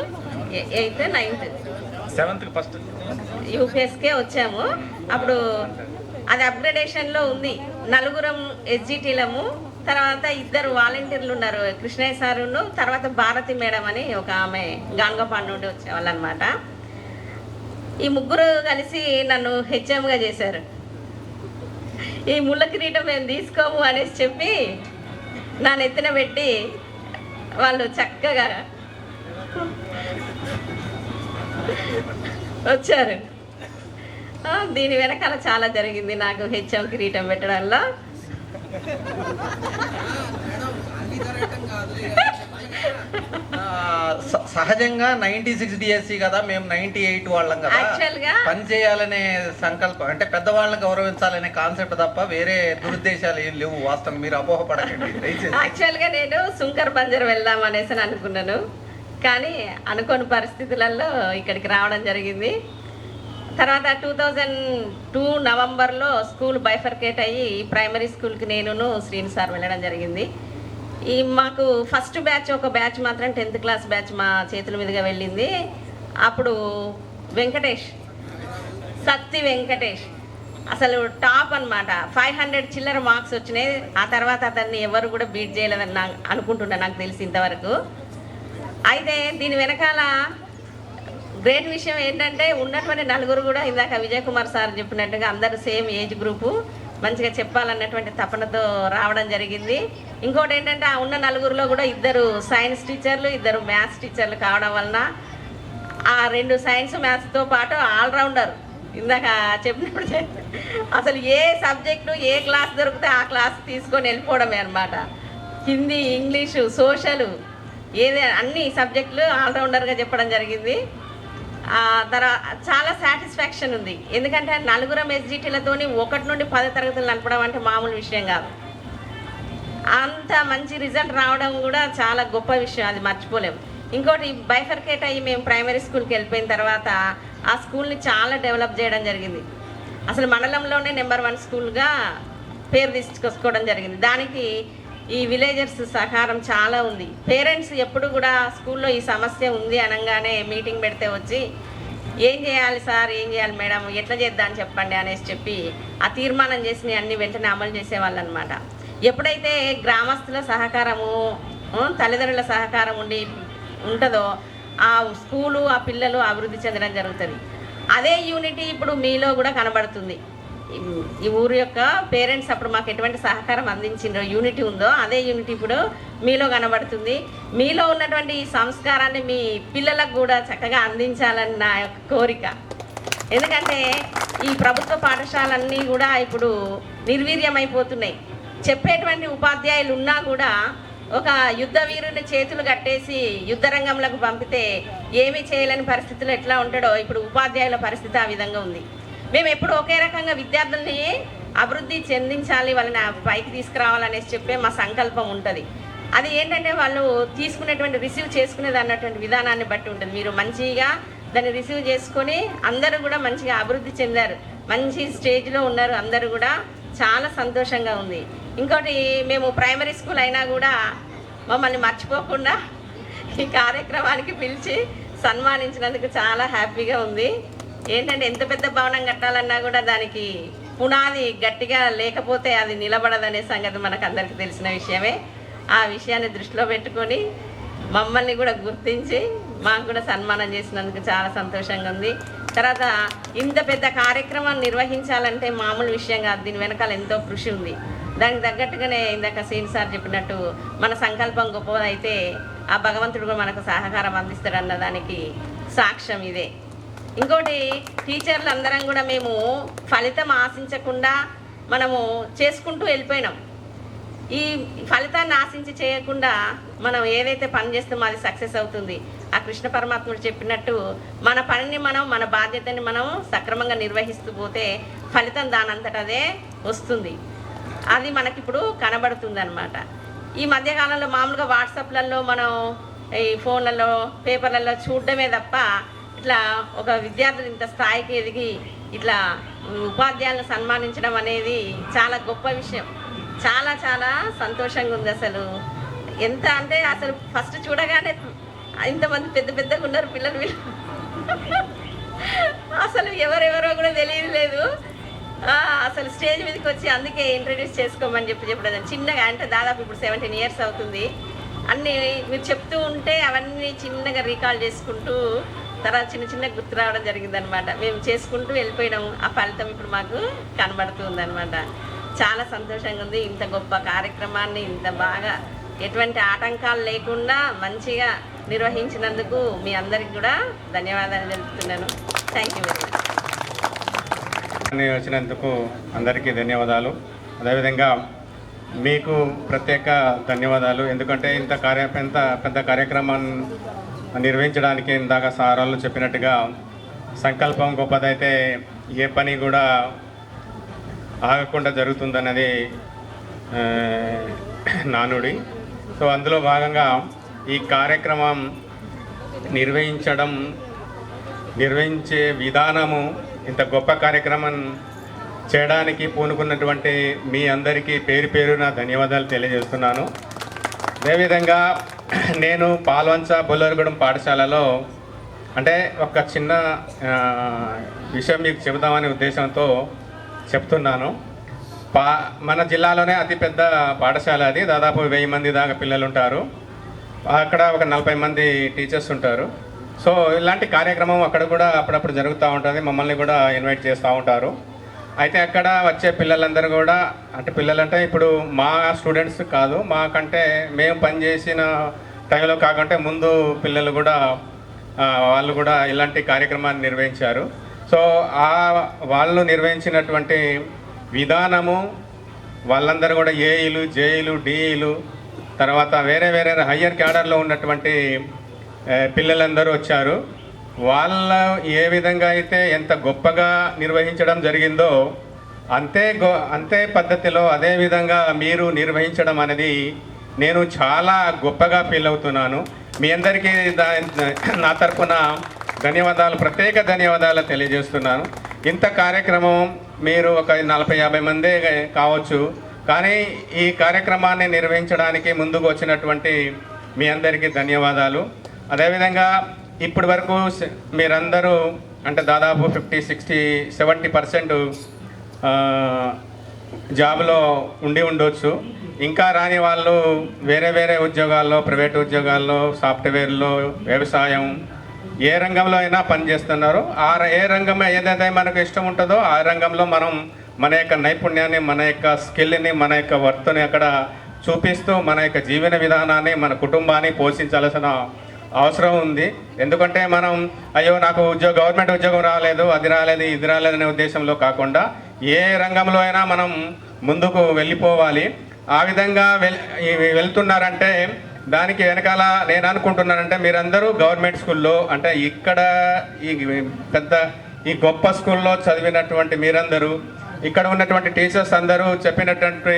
S18: 8th, 9th,
S15: 7th first
S18: యూపీఎస్కే వచ్చాము. అప్పుడు అది అప్గ్రేడేషన్లో ఉంది. నలుగురం ఎస్జిటీలము, తర్వాత 2 వాలంటీర్లు ఉన్నారు, కృష్ణయ్య సారును తర్వాత భారతి మేడం అని ఒక ఆమె గాన్గపాడు నుండి వచ్చేవాళ్ళు అనమాట. ఈ ముగ్గురు కలిసి నన్ను హెచ్ఎంగా చేశారు. ఈ ముళ్ళ కిరీటం మేము తీసుకోము అనేసి చెప్పి నా నెత్తిన పెట్టి వాళ్ళు చక్కగా వచ్చారు. దీని వెనకాల చాలా జరిగింది నాకు హెచ్ఎం కిరీటం పెట్టడంలో.
S10: సహజంగా 96 డిఎస్సి కదా, మేము 98 వాళ్ళం కదా. పని చేయాలనే సంకల్పం, అంటే పెద్దవాళ్ళని గౌరవించాలనే కాన్సెప్ట్ తప్ప వేరే దురుద్దేశాలు ఏం లేవు. వాస్తవం, మీరు అపోహపడకండి.
S18: యాక్చువల్గా నేను సుంకర్ బంజర్ వెళ్దాం అనేసి అనుకున్నాను, కానీ అనుకోని పరిస్థితులలో ఇక్కడికి రావడం జరిగింది. తర్వాత 2002 నవంబర్లో స్కూల్ బైఫర్కేట్ అయ్యి ప్రైమరీ స్కూల్కి నేను శ్రీని సార్ వెళ్ళడం జరిగింది. మాకు ఫస్ట్ బ్యాచ్ ఒక బ్యాచ్ మాత్రం 10th క్లాస్ బ్యాచ్ మా చేతుల మీదుగా వెళ్ళింది. అప్పుడు సత్తి వెంకటేష్ అసలు టాప్ అనమాట. 500 చిల్లర మార్క్స్ వచ్చినాయి. ఆ తర్వాత అతన్ని ఎవరు కూడా బీట్ చేయలేదని అనుకుంటున్నా, నాకు తెలిసి ఇంతవరకు. అయితే దీని వెనకాల గ్రేట్ విషయం ఏంటంటే ఉన్నటువంటి నలుగురు కూడా ఇందాక విజయ్ కుమార్ సార్ చెప్పినట్టుగా అందరూ సేమ్ ఏజ్ గ్రూపు. మంచిగా చెప్పాలన్నటువంటి తపనతో రావడం జరిగింది. ఇంకోటి ఏంటంటే ఆ ఉన్న నలుగురిలో కూడా 2 సైన్స్ టీచర్లు, 2 మ్యాథ్స్ టీచర్లు కావడం వలన ఆ 2 సైన్స్ మ్యాథ్స్తో పాటు ఆల్రౌండర్ ఇందాక చెప్పినప్పుడు అసలు ఏ సబ్జెక్టు ఏ క్లాస్ దొరికితే ఆ క్లాస్ తీసుకొని వెళ్ళిపోవడమే అనమాట. హిందీ, ఇంగ్లీషు, సోషలు అన్ని సబ్జెక్టులు ఆల్రౌండర్గా చెప్పడం జరిగింది. తర్వాత చాలా సాటిస్ఫాక్షన్ ఉంది. ఎందుకంటే 4 ఎస్జిటీలతోని 1 నుండి 10 తరగతులు నడపడం అంటే మామూలు విషయం కాదు. అంత మంచి రిజల్ట్ రావడం కూడా చాలా గొప్ప విషయం, అది మర్చిపోలేము. ఇంకోటి బైఫర్కేట్ అయ్యి మేము ప్రైమరీ స్కూల్కి వెళ్ళిపోయిన తర్వాత ఆ స్కూల్ని చాలా డెవలప్ చేయడం జరిగింది. అసలు మండలంలోనే నెంబర్ 1 స్కూల్గా పేరు తీసుకొచ్చుకోవడం జరిగింది. దానికి ఈ విలేజర్స్ సహకారం చాలా ఉంది. పేరెంట్స్ ఎప్పుడు కూడా స్కూల్లో ఈ సమస్య ఉంది అనగానే మీటింగ్ పెడితే వచ్చి ఏం చేయాలి సార్, ఏం చేయాలి మేడం, ఎట్లా చేద్దాం చెప్పండి అనేసి చెప్పి ఆ తీర్మానం చేసి అన్ని వెంటనే అమలు చేసేవాళ్ళు అనమాట. ఎప్పుడైతే గ్రామస్తుల సహకారము, తల్లిదండ్రుల సహకారం ఉంటుందో ఆ స్కూలు, ఆ పిల్లలు అభివృద్ధి చెందడం జరుగుతుంది. అదే యూనిటీ ఇప్పుడు మీలో కూడా కనబడుతుంది. ఈ ఊరు యొక్క పేరెంట్స్ అప్పుడు మాకు ఎటువంటి సహకారం అందించిందో యూనిటీ ఉందో అదే యూనిటీ ఇప్పుడు మీలో కనబడుతుంది. మీలో ఉన్నటువంటి ఈ సంస్కారాన్ని మీ పిల్లలకు కూడా చక్కగా అందించాలని నా యొక్క కోరిక. ఎందుకంటే ఈ ప్రభుత్వ పాఠశాలన్నీ కూడా ఇప్పుడు నిర్వీర్యమైపోతున్నాయి. చెప్పేటువంటి ఉపాధ్యాయులు ఉన్నా కూడా ఒక యుద్ధ వీరుని చేతులు కట్టేసి యుద్ధ రంగంలోకి పంపితే ఏమీ చేయలేని పరిస్థితులు ఎట్లా ఉంటాడో ఇప్పుడు ఉపాధ్యాయుల పరిస్థితి ఆ విధంగా ఉంది. మేము ఎప్పుడు ఒకే రకంగా విద్యార్థుల్ని అభివృద్ధి చెందించాలి, వాళ్ళని పైకి తీసుకురావాలనేసి చెప్పే మా సంకల్పం ఉంటుంది. అది ఏంటంటే వాళ్ళు తీసుకునేటువంటి రిసీవ్ చేసుకునేది అన్నటువంటి విధానాన్ని బట్టి ఉంటుంది. మీరు మంచిగా దాన్ని రిసీవ్ చేసుకొని అందరూ కూడా మంచిగా అభివృద్ధి చెందారు, మంచి స్టేజ్లో ఉన్నారు, అందరూ కూడా చాలా సంతోషంగా ఉంది. ఇంకోటి మేము ప్రైమరీ స్కూల్ అయినా కూడా మమ్మల్ని మర్చిపోకుండా ఈ కార్యక్రమానికి పిలిచి సన్మానించినందుకు చాలా హ్యాపీగా ఉంది. ఏంటంటే ఎంత పెద్ద భవనం కట్టాలన్నా కూడా దానికి పునాది గట్టిగా లేకపోతే అది నిలబడదనే సంగతి మనకు అందరికీ తెలిసిన విషయమే. ఆ విషయాన్ని దృష్టిలో పెట్టుకొని మమ్మల్ని కూడా గుర్తించి మాకు కూడా సన్మానం చేసినందుకు చాలా సంతోషంగా ఉంది. తర్వాత ఇంత పెద్ద కార్యక్రమం నిర్వహించాలంటే మామూలు విషయం కాదు, దీని వెనకాల ఎంతో కృషి ఉంది. దానికి తగ్గట్టుగానే ఇందాక సీన్ సార్ చెప్పినట్టు మన సంకల్పం గొప్పదైతే ఆ భగవంతుడు కూడా మనకు సహకారం అందిస్తాడన్న దానికి సాక్ష్యం ఇదే. ఇంకోటి టీచర్లు అందరం కూడా మేము ఫలితం ఆశించకుండా మనము చేసుకుంటూ వెళ్ళిపోయినాం. ఈ ఫలితాన్ని ఆశించి చేయకుండా మనం ఏదైతే పని చేస్తామో అది సక్సెస్ అవుతుంది. ఆ కృష్ణ పరమాత్ముడు చెప్పినట్టు మన పనిని మనం, మన బాధ్యతని మనం సక్రమంగా నిర్వహిస్తూ పోతే ఫలితం దానంతట అదే వస్తుంది. అది మనకిప్పుడు కనబడుతుంది అన్నమాట. ఈ మధ్యకాలంలో మామూలుగా వాట్సాప్లలో మనం ఈ ఫోన్లలో పేపర్లలో చూడడమే తప్ప ఇట్లా ఒక విద్యార్థులు ఇంత స్థాయికి ఎదిగి ఇట్లా ఉపాధ్యాయులను సన్మానించడం అనేది చాలా గొప్ప విషయం. చాలా చాలా సంతోషంగా ఉంది. అసలు ఎంత అంటే అసలు ఫస్ట్ చూడగానే ఇంతమంది పెద్ద పెద్దగా ఉన్నారు పిల్లలు, వీళ్ళు అసలు ఎవరెవరో కూడా తెలియలేదు. అసలు స్టేజ్ మీదకి వచ్చి అందుకే ఇంట్రడ్యూస్ చేసుకోమని చెప్పడం చిన్నగా, అంటే దాదాపు ఇప్పుడు 17 years అవుతుంది. అన్నీ మీరు చెప్తూ ఉంటే అవన్నీ చిన్నగా రీకాల్ చేసుకుంటూ తర్వాత చిన్న చిన్న గుర్తు రావడం జరిగిందనమాట. మేము చేసుకుంటూ వెళ్ళిపోయినాము. ఆ ఫలితం ఇప్పుడు మాకు కనబడుతుంది అనమాట. చాలా సంతోషంగా ఉంది. ఇంత గొప్ప కార్యక్రమాన్ని ఇంత బాగా ఎటువంటి ఆటంకాలు లేకుండా మంచిగా నిర్వహించినందుకు మీ అందరికి కూడా ధన్యవాదాలు తెలుపుతున్నాను. Thank you very much.
S15: వచ్చినందుకు అందరికీ ధన్యవాదాలు. అదేవిధంగా మీకు ప్రత్యేక ధన్యవాదాలు. ఎందుకంటే ఇంత పెద్ద కార్యక్రమాన్ని నిర్వహించడానికి ఇందాక సారాలు చెప్పినట్టుగా సంకల్పం గొప్పదైతే ఏ పని కూడా ఆగకుండా జరుగుతుందన్నది నానుడి. సో అందులో భాగంగా ఈ కార్యక్రమం నిర్వహించే విధానము, ఇంత గొప్ప కార్యక్రమం చేయడానికి పూనుకున్నటువంటి మీ అందరికీ పేరు పేరున ధన్యవాదాలు తెలియజేస్తున్నాను. అదేవిధంగా నేను పాల్వంచ బొల్లరగూడెం పాఠశాలలో అంటే ఒక చిన్న విషయం మీకు చెబుదామనే ఉద్దేశంతో చెప్తున్నాను. మన జిల్లాలోనే అతిపెద్ద పాఠశాల అది. దాదాపు 1000 మంది దాకా పిల్లలు ఉంటారు. అక్కడ ఒక 40 మంది టీచర్స్ ఉంటారు. సో ఇలాంటి కార్యక్రమం అక్కడ కూడా అప్పుడప్పుడు జరుగుతూ ఉంటుంది. మమ్మల్ని కూడా ఇన్వైట్ చేస్తూ ఉంటారు. అయితే అక్కడ వచ్చే పిల్లలందరూ కూడా అంటే పిల్లలంటే ఇప్పుడు మా స్టూడెంట్స్ కాదు, మాకంటే మేము పనిచేసిన టైంలో కాకుంటే ముందు పిల్లలు కూడా వాళ్ళు కూడా ఇలాంటి కార్యక్రమాన్ని నిర్వహించారు. సో వాళ్ళు నిర్వహించినటువంటి విధానము, వాళ్ళందరూ కూడా ఏఈలు, జేఈలు, డిఈలు, తర్వాత వేరే వేరే హయ్యర్ క్యాడర్లో ఉన్నటువంటి పిల్లలందరూ వచ్చారు. వాళ్ళ ఏ విధంగా అయితే ఎంత గొప్పగా నిర్వహించడం జరిగిందో అంతే పద్ధతిలో అదే విధంగా మీరు నిర్వహించడం అనేది నేను చాలా గొప్పగా ఫీల్ అవుతున్నాను. మీ అందరికీ నా తరఫున ధన్యవాదాలు, ప్రత్యేక ధన్యవాదాలు తెలియజేస్తున్నాను. ఇంత కార్యక్రమం మీరు ఒక 40-50 మందే కావచ్చు, కానీ ఈ కార్యక్రమాన్ని నిర్వహించడానికి ముందుకు వచ్చినటువంటి మీ అందరికీ ధన్యవాదాలు. అదేవిధంగా ఇప్పటి వరకు మీరందరూ అంటే దాదాపు 50-60-70% జాబ్లో ఉండొచ్చు. ఇంకా రాని వాళ్ళు వేరే వేరే ఉద్యోగాల్లో, ప్రైవేట్ ఉద్యోగాల్లో, సాఫ్ట్వేర్లో, వ్యవసాయం, ఏ రంగంలో అయినా పనిచేస్తున్నారు. ఏ రంగం ఏదైతే మనకు ఇష్టం ఉంటుందో ఆ రంగంలో మనం మన యొక్క నైపుణ్యాన్ని, మన యొక్క స్కిల్ని, మన యొక్క వర్త్ని అక్కడ చూపిస్తూ మన యొక్క జీవన విధానాన్ని, మన కుటుంబాన్ని పోషించాల్సిన అవసరం ఉంది. ఎందుకంటే మనం అయ్యో నాకు గవర్నమెంట్ ఉద్యోగం రాలేదు, అది రాలేదు, ఇది రాలేదనే ఉద్దేశంలో కాకుండా ఏ రంగంలో అయినా మనం ముందుకు వెళ్ళిపోవాలి. ఆ విధంగా వెళ్తున్నారంటే దానికి వెనకాల నేను అనుకుంటున్నానంటే మీరందరూ గవర్నమెంట్ స్కూల్లో అంటే ఇక్కడ ఈ గొప్ప స్కూల్లో చదివినటువంటి మీరందరూ, ఇక్కడ ఉన్నటువంటి టీచర్స్ అందరూ చెప్పినటువంటి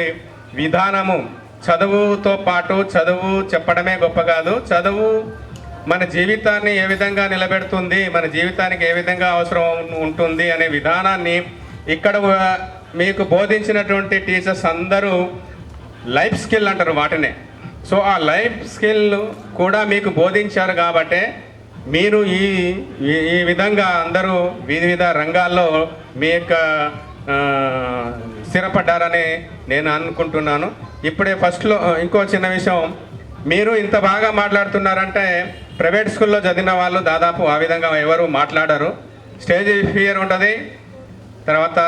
S15: విధానము, చదువుతో పాటు చదువు చెప్పడమే గొప్ప కాదు, చదువు మన జీవితాన్ని ఏ విధంగా నిలబెడుతుంది, మన జీవితానికి ఏ విధంగా అవసరం ఉంటుంది అనే విధానాన్ని ఇక్కడ మీకు బోధించినటువంటి టీచర్స్ అందరూ లైఫ్ స్కిల్ అంటారు వాటినే. సో ఆ లైఫ్ స్కిల్ కూడా మీకు బోధించారు కాబట్టే మీరు ఈ విధంగా అందరూ వివిధ రంగాల్లో మీ యొక్క స్థిరపడ్డారని నేను అనుకుంటున్నాను. ఇప్పుడే ఫస్ట్లో ఇంకో చిన్న విషయం, మీరు ఇంత బాగా మాట్లాడుతున్నారంటే ప్రైవేట్ స్కూల్లో చదివిన వాళ్ళు దాదాపు ఆ విధంగా ఎవరు మాట్లాడరు. స్టేజ్ ఫియర్ ఉంటుంది, తర్వాత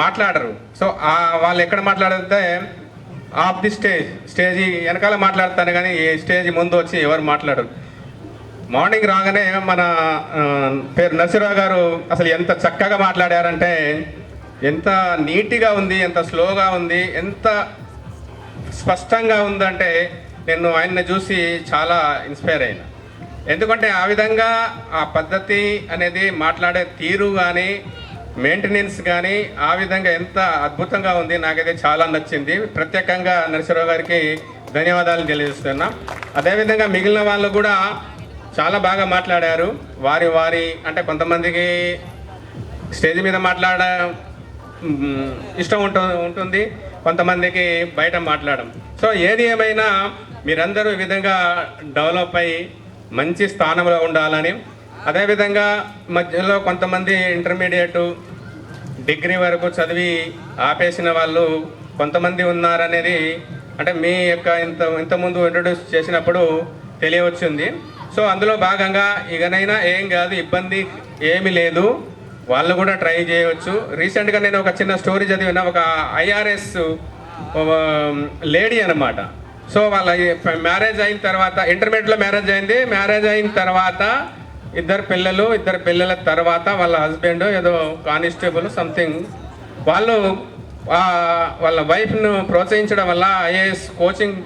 S15: మాట్లాడరు. సో వాళ్ళు ఎక్కడ మాట్లాడితే ఆఫ్ ది స్టేజ్ వెనకాల మాట్లాడతాను, కానీ ఈ స్టేజ్ ముందు వచ్చి ఎవరు మాట్లాడరు. మార్నింగ్ రాగానే మన పేరు నరసింహరావు గారు అసలు ఎంత చక్కగా మాట్లాడారంటే, ఎంత నీట్గా ఉంది, ఎంత స్లోగా ఉంది, ఎంత స్పష్టంగా ఉందంటే నేను ఆయన్ని చూసి చాలా ఇన్స్పైర్ అయినా. ఎందుకంటే ఆ విధంగా ఆ పద్ధతి అనేది మాట్లాడే తీరు కానీ మెయింటెనెన్స్ కానీ ఆ విధంగా ఎంత అద్భుతంగా ఉంది, నాకైతే చాలా నచ్చింది. ప్రత్యేకంగా నరసింహరావు గారికి ధన్యవాదాలు తెలియజేస్తున్నా. అదేవిధంగా మిగిలిన వాళ్ళు కూడా చాలా బాగా మాట్లాడారు. వారి అంటే కొంతమందికి స్టేజ్ మీద ఇష్టం ఉంటుంది, కొంతమందికి బయట మాట్లాడడం. సో ఏది ఏమైనా మీరందరూ ఈ విధంగా డెవలప్ అయ్యి మంచి స్థానంలో ఉండాలని, అదేవిధంగా మధ్యలో కొంతమంది ఇంటర్మీడియట్ డిగ్రీ వరకు చదివి ఆపేసిన వాళ్ళు కొంతమంది ఉన్నారనేది అంటే మీ యొక్క ఇంతకుముందు ఇంట్రొడ్యూస్ చేసినప్పుడు తెలియవచ్చింది. సో అందులో భాగంగా ఇకనైనా ఏం కాదు, ఇబ్బంది ఏమీ లేదు, వాళ్ళు కూడా ట్రై చేయవచ్చు. రీసెంట్గా నేను ఒక చిన్న స్టోరీ చదివిన, ఒక ఐఆర్ఎస్ లేడీ అన్నమాట. సో వాళ్ళ మ్యారేజ్ అయిన తర్వాత, ఇంటర్మీడియట్లో మ్యారేజ్ అయిన తర్వాత ఇద్దరు పిల్లల తర్వాత వాళ్ళ హస్బెండ్ ఏదో కానిస్టేబుల్ సంథింగ్, వాళ్ళు వాళ్ళ వైఫ్ను ప్రోత్సహించడం వల్ల ఐఏఎస్ కోచింగ్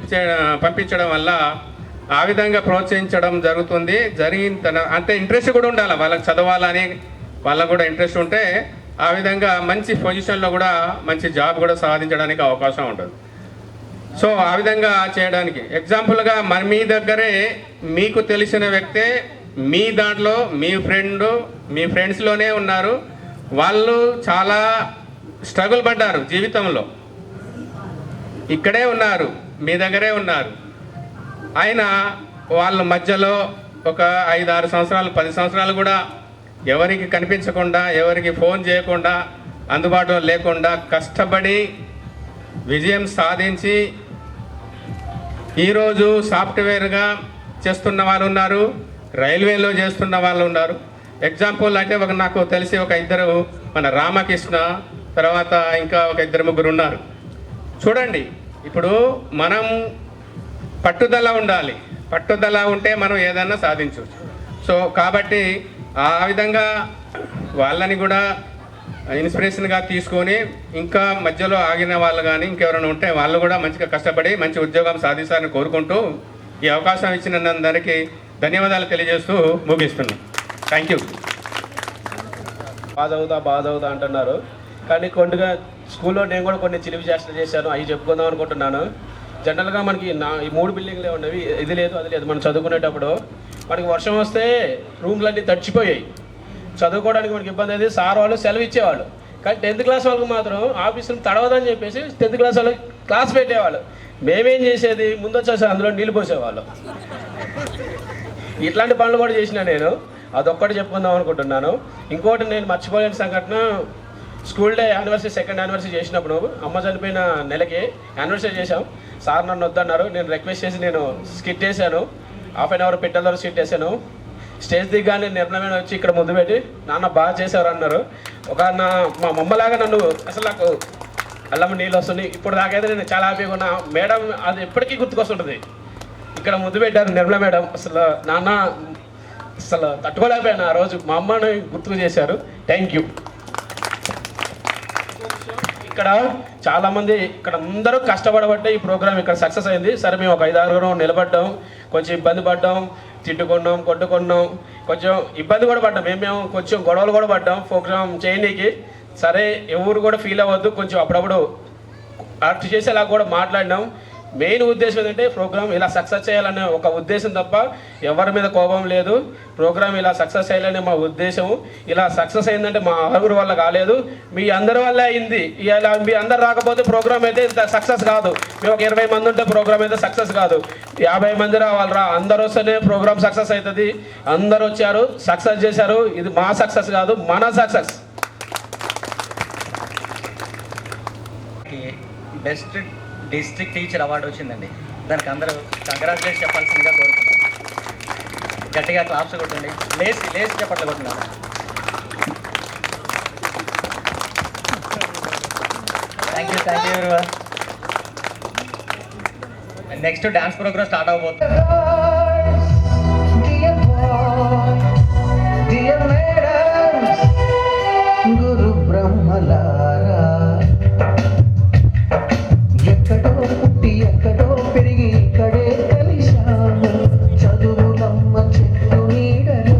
S15: పంపించడం వల్ల ఆ విధంగా ప్రోత్సహించడం జరిగిన అంతే ఇంట్రెస్ట్ కూడా ఉండాలి వాళ్ళకి, చదవాలని వాళ్ళకు కూడా ఇంట్రెస్ట్ ఉంటే ఆ విధంగా మంచి పొజిషన్లో కూడా మంచి జాబ్ కూడా సాధించడానికి అవకాశం ఉంటుంది. సో ఆ విధంగా చేయడానికి ఎగ్జాంపుల్గా మీ దగ్గరే మీకు తెలిసిన వ్యక్తే మీ దాంట్లో మీ ఫ్రెండ్స్లోనే ఉన్నారు, వాళ్ళు చాలా స్ట్రగుల్ పడ్డారు జీవితంలో, ఇక్కడే ఉన్నారు, మీ దగ్గరే ఉన్నారు. అయినా వాళ్ళ మధ్యలో ఒక 5-6 సంవత్సరాలు 10 సంవత్సరాలు కూడా ఎవరికి కనిపించకుండా, ఎవరికి ఫోన్ చేయకుండా, అందుబాటులో లేకుండా కష్టపడి విజయం సాధించి ఈరోజు సాఫ్ట్వేర్గా చేస్తున్న వాళ్ళు ఉన్నారు, రైల్వేలో చేస్తున్న వాళ్ళు ఉన్నారు. ఎగ్జాంపుల్ అంటే నాకు తెలిసి ఒక ఇద్దరు, మన రామకృష్ణ, తర్వాత ఇంకా ఒక 2-3 ఉన్నారు. చూడండి, ఇప్పుడు మనం పట్టుదల ఉండాలి. పట్టుదల ఉంటే మనం ఏదన్నా సాధించవచ్చు. సో కాబట్టి ఆ విధంగా వాళ్ళని కూడా ఇన్స్పిరేషన్గా తీసుకొని ఇంకా మధ్యలో ఆగిన వాళ్ళు కానీ ఇంకెవరైనా ఉంటే వాళ్ళు కూడా మంచిగా కష్టపడి మంచి ఉద్యోగం సాధిస్తారని కోరుకుంటూ ఈ అవకాశం ఇచ్చినందరికీ ధన్యవాదాలు తెలియజేస్తూ ముగిస్తున్నాను. Thank you.
S3: బాధ అవుతా అంటున్నారు, కానీ కొద్దిగా స్కూల్లో నేను కూడా కొన్ని చిలిపి చేష్టలు చేశాను, అవి చెప్పుకుందాం అనుకుంటున్నాను. జనరల్గా మనకి ఈ 3 బిల్డింగ్లే ఉన్నవి, ఇది లేదు అది లేదు. మనం చదువుకునేటప్పుడు మనకి వర్షం వస్తే రూమ్లన్నీ తడిచిపోయాయి, చదువుకోవడానికి మనకి ఇబ్బంది అయింది. సార్ వాళ్ళు సెలవు ఇచ్చేవాళ్ళు, కానీ 10th క్లాస్ వాళ్ళకి మాత్రం ఆఫీసులు తడవదని చెప్పేసి 10th క్లాస్ వాళ్ళకి క్లాస్ పెట్టేవాళ్ళు. మేమేం చేసేది, ముందు వచ్చేసి అందులో నీళ్ళు పోసేవాళ్ళు. ఇట్లాంటి పనులు కూడా చేసిన నేను, అదొక్కటి చెప్పుకుందాం అనుకుంటున్నాను. ఇంకోటి నేను మర్చిపోలేని సంఘటన, school day anniversary 2nd anniversary చేసినప్పుడు అమ్మ చనిపోయిన నెలకి యానివర్సరీ చేశాం. సార్ నన్ను వద్దన్నారు, నేను రిక్వెస్ట్ చేసి నేను స్కిట్ చేశాను. 1/2 అవర్ పిట్టల స్కిట్ వేసాను. స్టేజ్ దిగ్గానే నిర్ణయం వచ్చి ఇక్కడ ముందు పెట్టి నాన్న బాగా చేసేవారు అన్నారు. మా మమ్మలాగా నన్ను అసలు నాకు అల్లం నీళ్ళు వస్తుంది. ఇప్పుడు దాకైతే నేను చాలా హ్యాపీగా ఉన్నా. మేడం అది ఎప్పటికీ గుర్తుకొస్తుంటుంది. ఇక్కడ ముందు పెట్టారు నిర్మల మేడం, అసలు నాన్న అసలు తట్టుకోలేకపోయాను ఆ రోజు. మా అమ్మని గుర్తుకు చేశారు. Thank you. ఇక్కడ చాలామంది ఇక్కడ అందరూ కష్టపడబట్టే ఈ ప్రోగ్రామ్ ఇక్కడ సక్సెస్ అయింది. సరే మేము ఒక 5-6 నిలబడ్డాం, కొంచెం ఇబ్బంది పడ్డాం, తిట్టుకున్నాం, కొట్టుకున్నాం, కొంచెం ఇబ్బంది కూడా పడ్డాం. మేము కొంచెం గొడవలు కూడా పడ్డాం ప్రోగ్రామ్ చేయడానికి. సరే ఎవరు కూడా ఫీల్ అవ్వద్దు, కొంచెం అప్పుడప్పుడు యాక్ట్ చేసేలా కూడా మాట్లాడినాం. మెయిన్ ఉద్దేశం ఏంటంటే ప్రోగ్రామ్ ఇలా సక్సెస్ చేయాలనే ఒక ఉద్దేశం తప్ప ఎవరి మీద కోపం లేదు. ప్రోగ్రామ్ ఇలా సక్సెస్ చేయాలనే మా ఉద్దేశం. ఇలా సక్సెస్ అయిందంటే మా 6 వల్ల కాలేదు, మీ అందరి వల్ల అయింది. ఇలా మీ అందరు రాకపోతే ప్రోగ్రామ్ అయితే ఇంత సక్సెస్ కాదు. మేము ఒక 20 మంది ఉంటే ప్రోగ్రామ్ అయితే సక్సెస్ కాదు. 50 మంది రావాలరా, అందరు వస్తేనే ప్రోగ్రామ్ సక్సెస్ అవుతుంది. అందరు వచ్చారు, సక్సెస్ చేశారు. ఇది మా సక్సెస్ కాదు, మన success.
S19: Best district teacher award వచ్చిందండి. దానికి అందరూ కంగ్రాచులేట్ చెప్పాల్సిందిగా కోరుతున్నాను. గట్టిగా క్లాప్స్ కొట్టండి, లేచి చెప్పట్లు కొట్టున్నారు. Thank you everyone. Next dance programme start అవబోతుంది.
S20: గురు బ్రహ్మలారా, ఎక్కడో పుట్టి ఎక్కడో పెరిగి ఇక్కడే కలిశాము. చదువులమ్మ చెట్టు నీడలో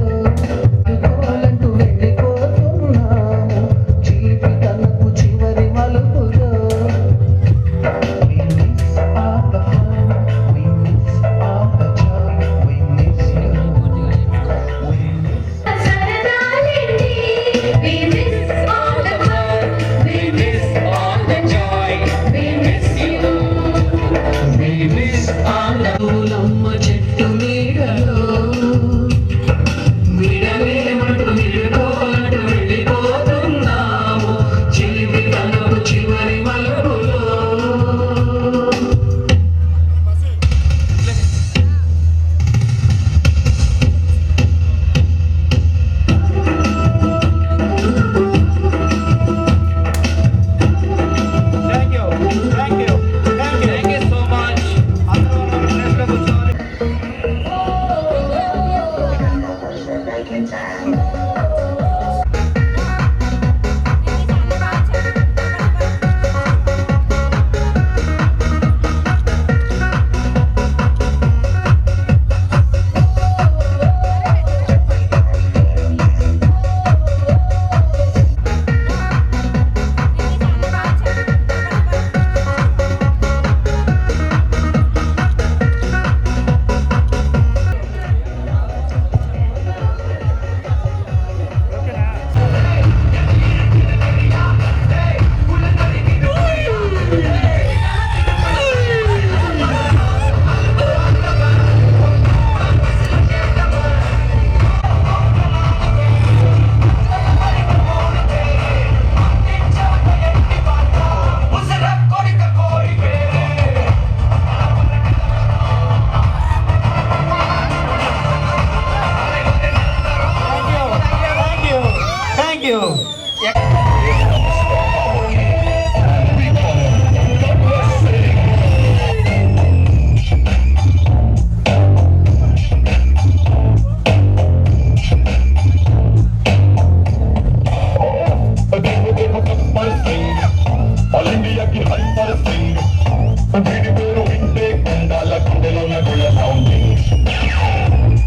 S20: అనుకోవాలంటూ వెళ్ళిపోతున్నాము. జీవితాలకు చివరి మలుపులో we miss all the fun, we miss all the joy, we miss you, we miss సరదాలేంటి, we miss all the fun, we miss all the joy, we miss you, we miss all the Pulamma చెట్టు నీడలో విడలేమంటూ నిలుకోలంటూ వెళ్ళిపోతున్నాము. జీవితాలకు చివరి మలుపులో
S15: thank you so much. అందరూ ప్లేస్లో కూర్చోవాలి.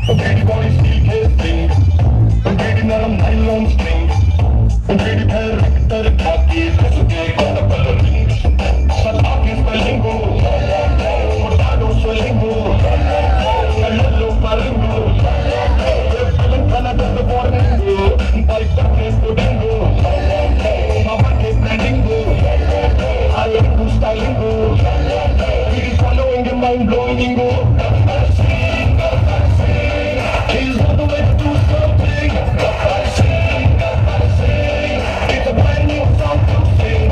S20: Baby body steel casing, baby naram nylon string, baby पैर रखकर खाकी कसके कोना कलरिंग, सताकी स्पेलिंगो, पोटाटो स्पेलिंगो, कललो पालिंगो, फिल्म खाना कर दो वार्निंगो, बाइक पर केस कोडिंगो, मामा केस स्टैंडिंगो, आई एम टू स्टाइलिंगो, we is following your mind blowingo. He's on the way to do something. It's a brand new song to sing.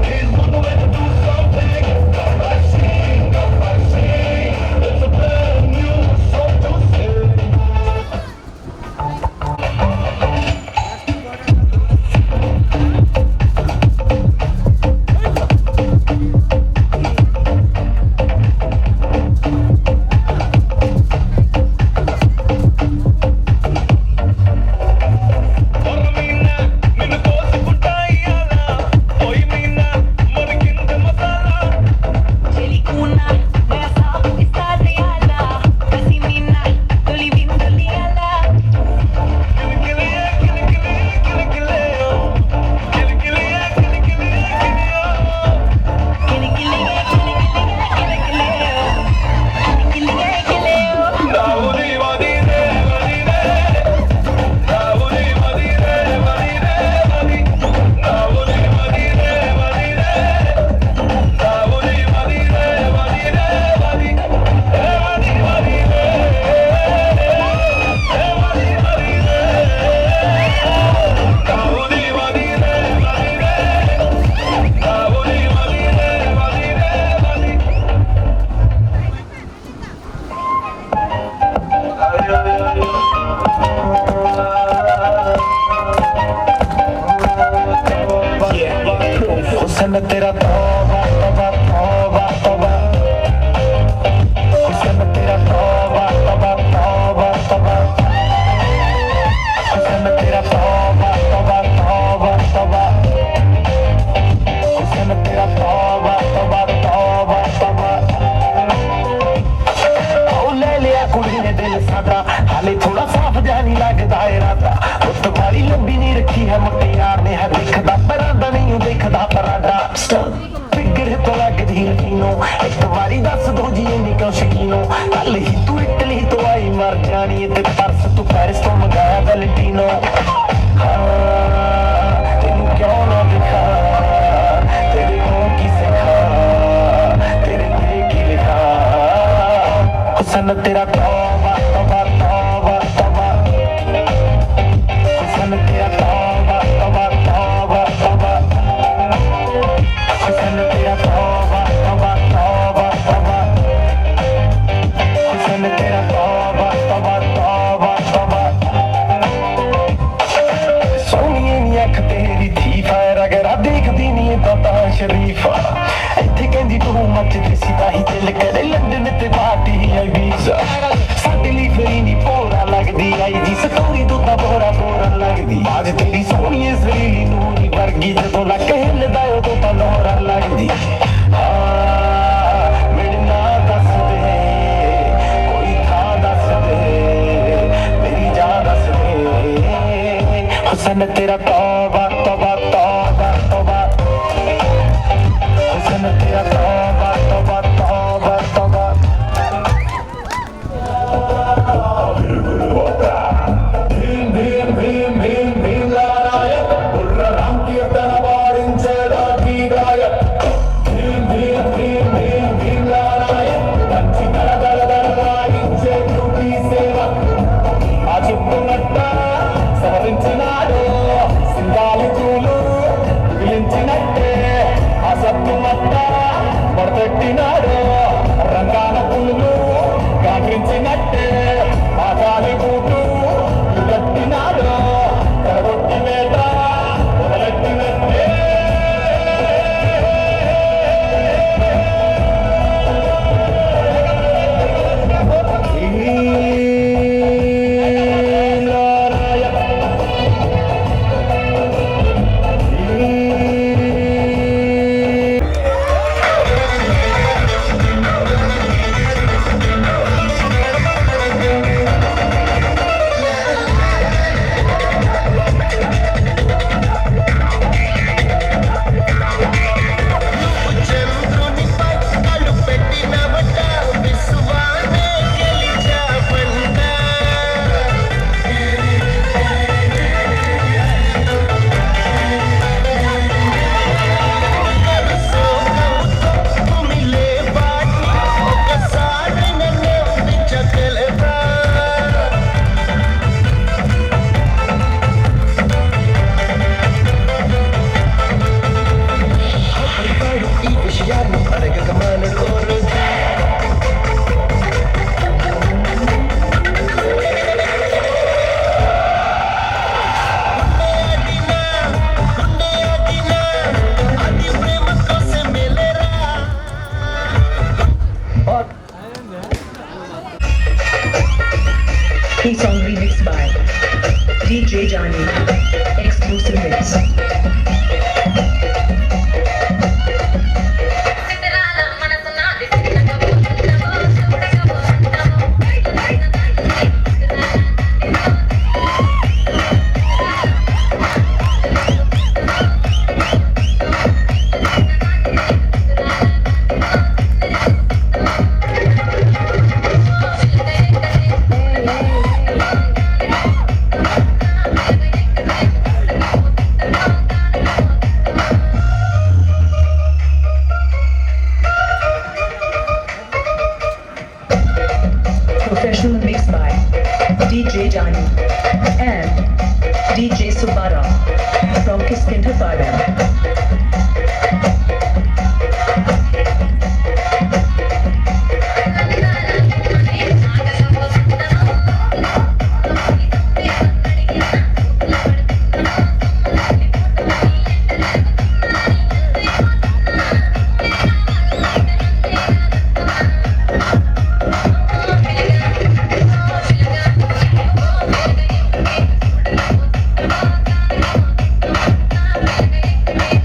S20: He's on the way to do something. It's a brand new song to sing. हुस्न तेरा तौबा तौबा तौबा तौबा हुस्न तेरा तौबा तौबा तौबा तौबा हुस्न तेरा तौबा तौबा तौबा तौबा हुस्न तेरा तौबा तौबा तौबा तौबा ओ ले लिया कुड़ी ने दिल सादा हाले थोड़ा साफ जानी लगदा है राता वो तुम्हारी लंबी नहीं रखी है मुट्ठी यार ने है देखदा परांदा नहीं देखदा परांदा फिगर तो लगदी यकीनो एक बारी दस दो जी नहीं क्यों शकीनो कल ही तू इटली तो आई मर जानी ते परस तू पेरिस तो मंगाया वैलेंटिनो तेनू क्यों ना दिखा तेरे मुंह की सिखा तेरे दिल की लिखा हुस्न तेरा तौबा तौबा तौबा तौबा हुस्न तेरा तौबा तौबा तौबा तौबा हुस्न तेरा तौबा तौबा तौबा तौबा हुस्न तेरा तौबा तौबा तौबा तौबा सोनिए नी अख तेरी थी फायर अगर आ देखदी नी तो शरीफा ਇੱਥੇ ਕਹਿੰਦੀ ਤੂੰ ਮੱਚਦੀ ਸਿਪਾਹੀ ਦਿਲ ਕਰੇ ਲੰਡਨ ਤੇ ਪਾਰਟੀ ਆਈ ਵੀਜ਼ਾ ਸਾਡੇ ਲਈ ਫਰੀ ਨਹੀਂ ਪੋਰਾ ਲੱਗਦੀ ਆਈ ਜੀ ਸਟੋਰੀ ਤੋਂ ਤਾਂ ਬੋਰਾ ਬੋਰਾ ਲੱਗਦੀ ਅੱਜ ਤੇਰੀ ਸੋਹਣੀ ਜ਼ਰੀਲੀ ਨੂਰੀ ਵਰਗੀ ਜਦੋਂ ਲੱਕ ਹਿੱਲਦਾ ਉਦੋਂ ਤਾਂ ਲੋਰਾ ਲੱਗਦੀ ਮੇਰੇ ਨਾਲ ਦੱਸ ਦੇ ਕੋਈ ਥਾਂ ਦੱਸ ਦੇ ਮੇਰੀ ਜਾਨ ਦੱਸ ਦੇ ਹੁਸਨ ਤੇਰਾ ਤੌਬਾ ਤੌਬਾ ਤੌਬਾ ਤੌਬਾ हुस्न तेरा तौबा तौबा तौबा तौबा भीम भीम भीम भीम भीम नारायण बुर्र राम कीर्तन वारिंचेदा गीगायक भीम भीम भीम भीम भीम नारायण पंची दर दर दर वारिंचे ड्यूटी सेवा आजुकुनट्ट సవరించినాడు సింగాలి పూలు పిలించినట్టే అసత్తు మట్ట పడతెట్టినాడు రంగాల పూలు గాండ్రించినట్టే ఆగాలి బూటు కట్టినాడు తరగొట్టి వేట మొదలెట్టినట్టే యజమానుడు ఓ రోజు
S21: This song remixed by DJ Johnny. Exclusive mix. Professional mix by DJ Johnny and DJ Subara from Kiskinthapara. Hey,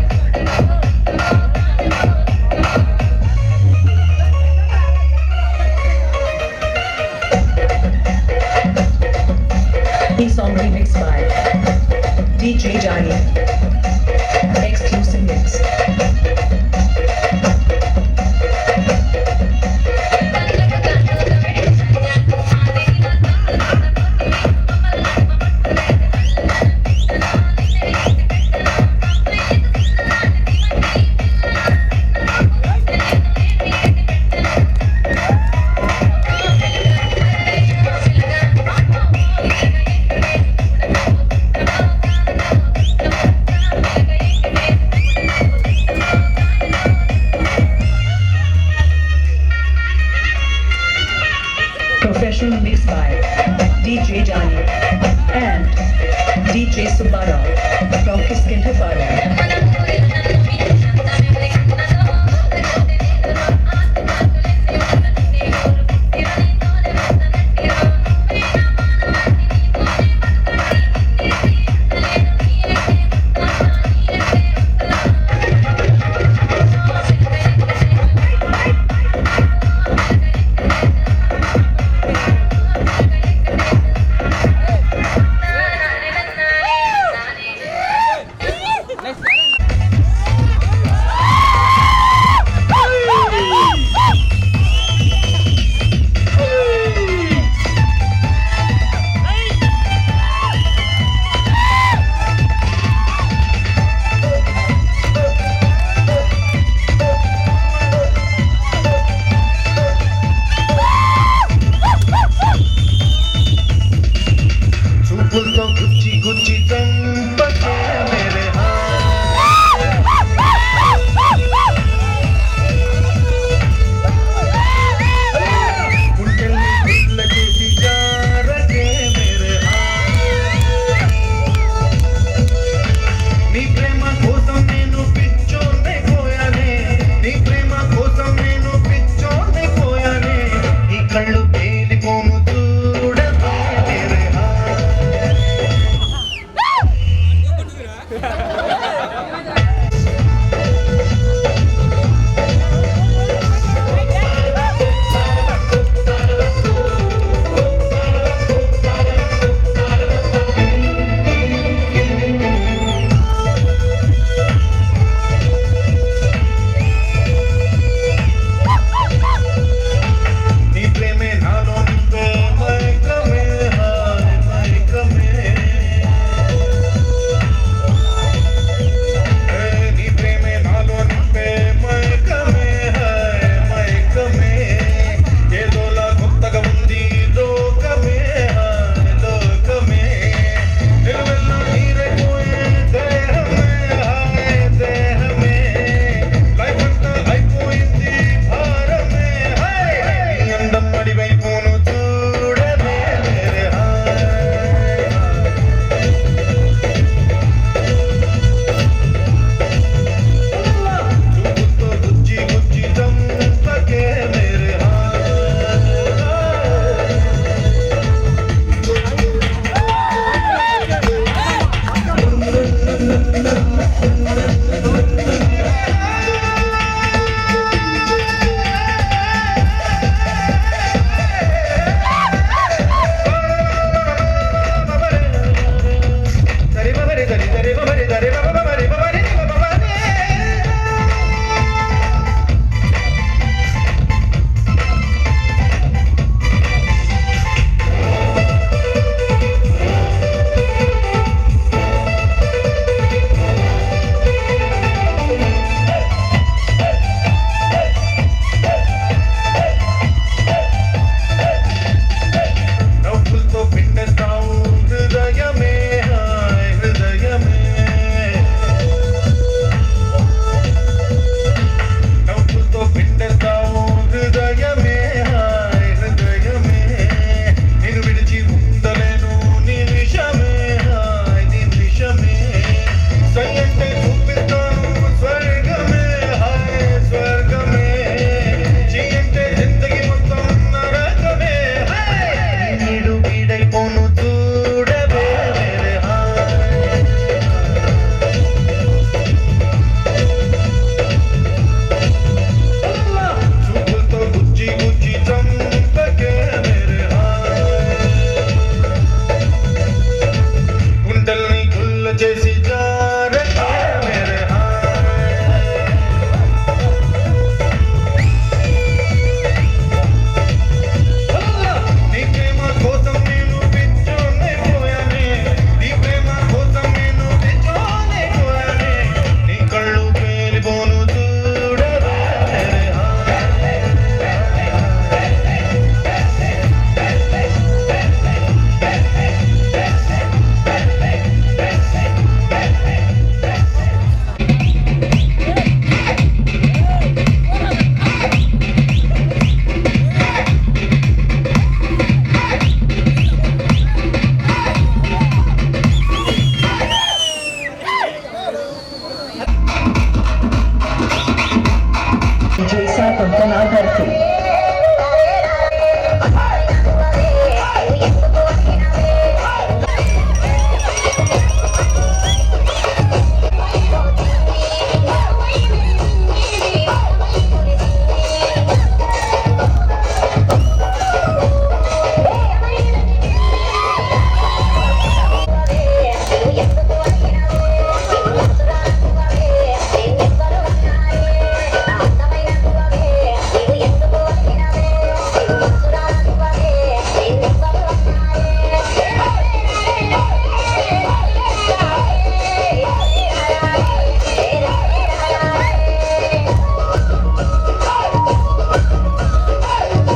S21: Ganadhar K.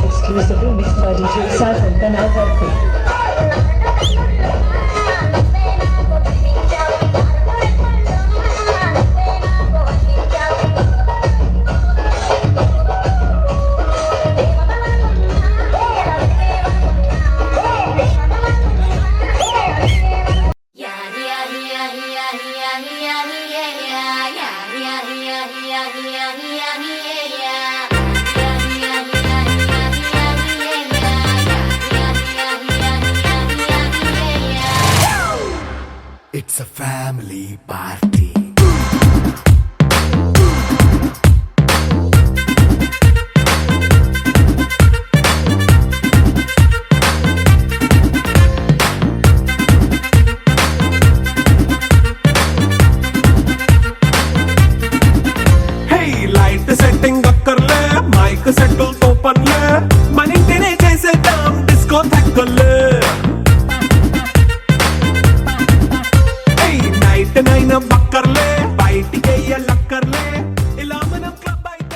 S21: Exclusively mixed by DJ Sajan Ganadhar K.
S1: It's a family party. Hey, light setting అక్కర్లే mic సెట్టులతో పనిలే మన ఇంటినే చేసేద్దాం disco థక్కర్లే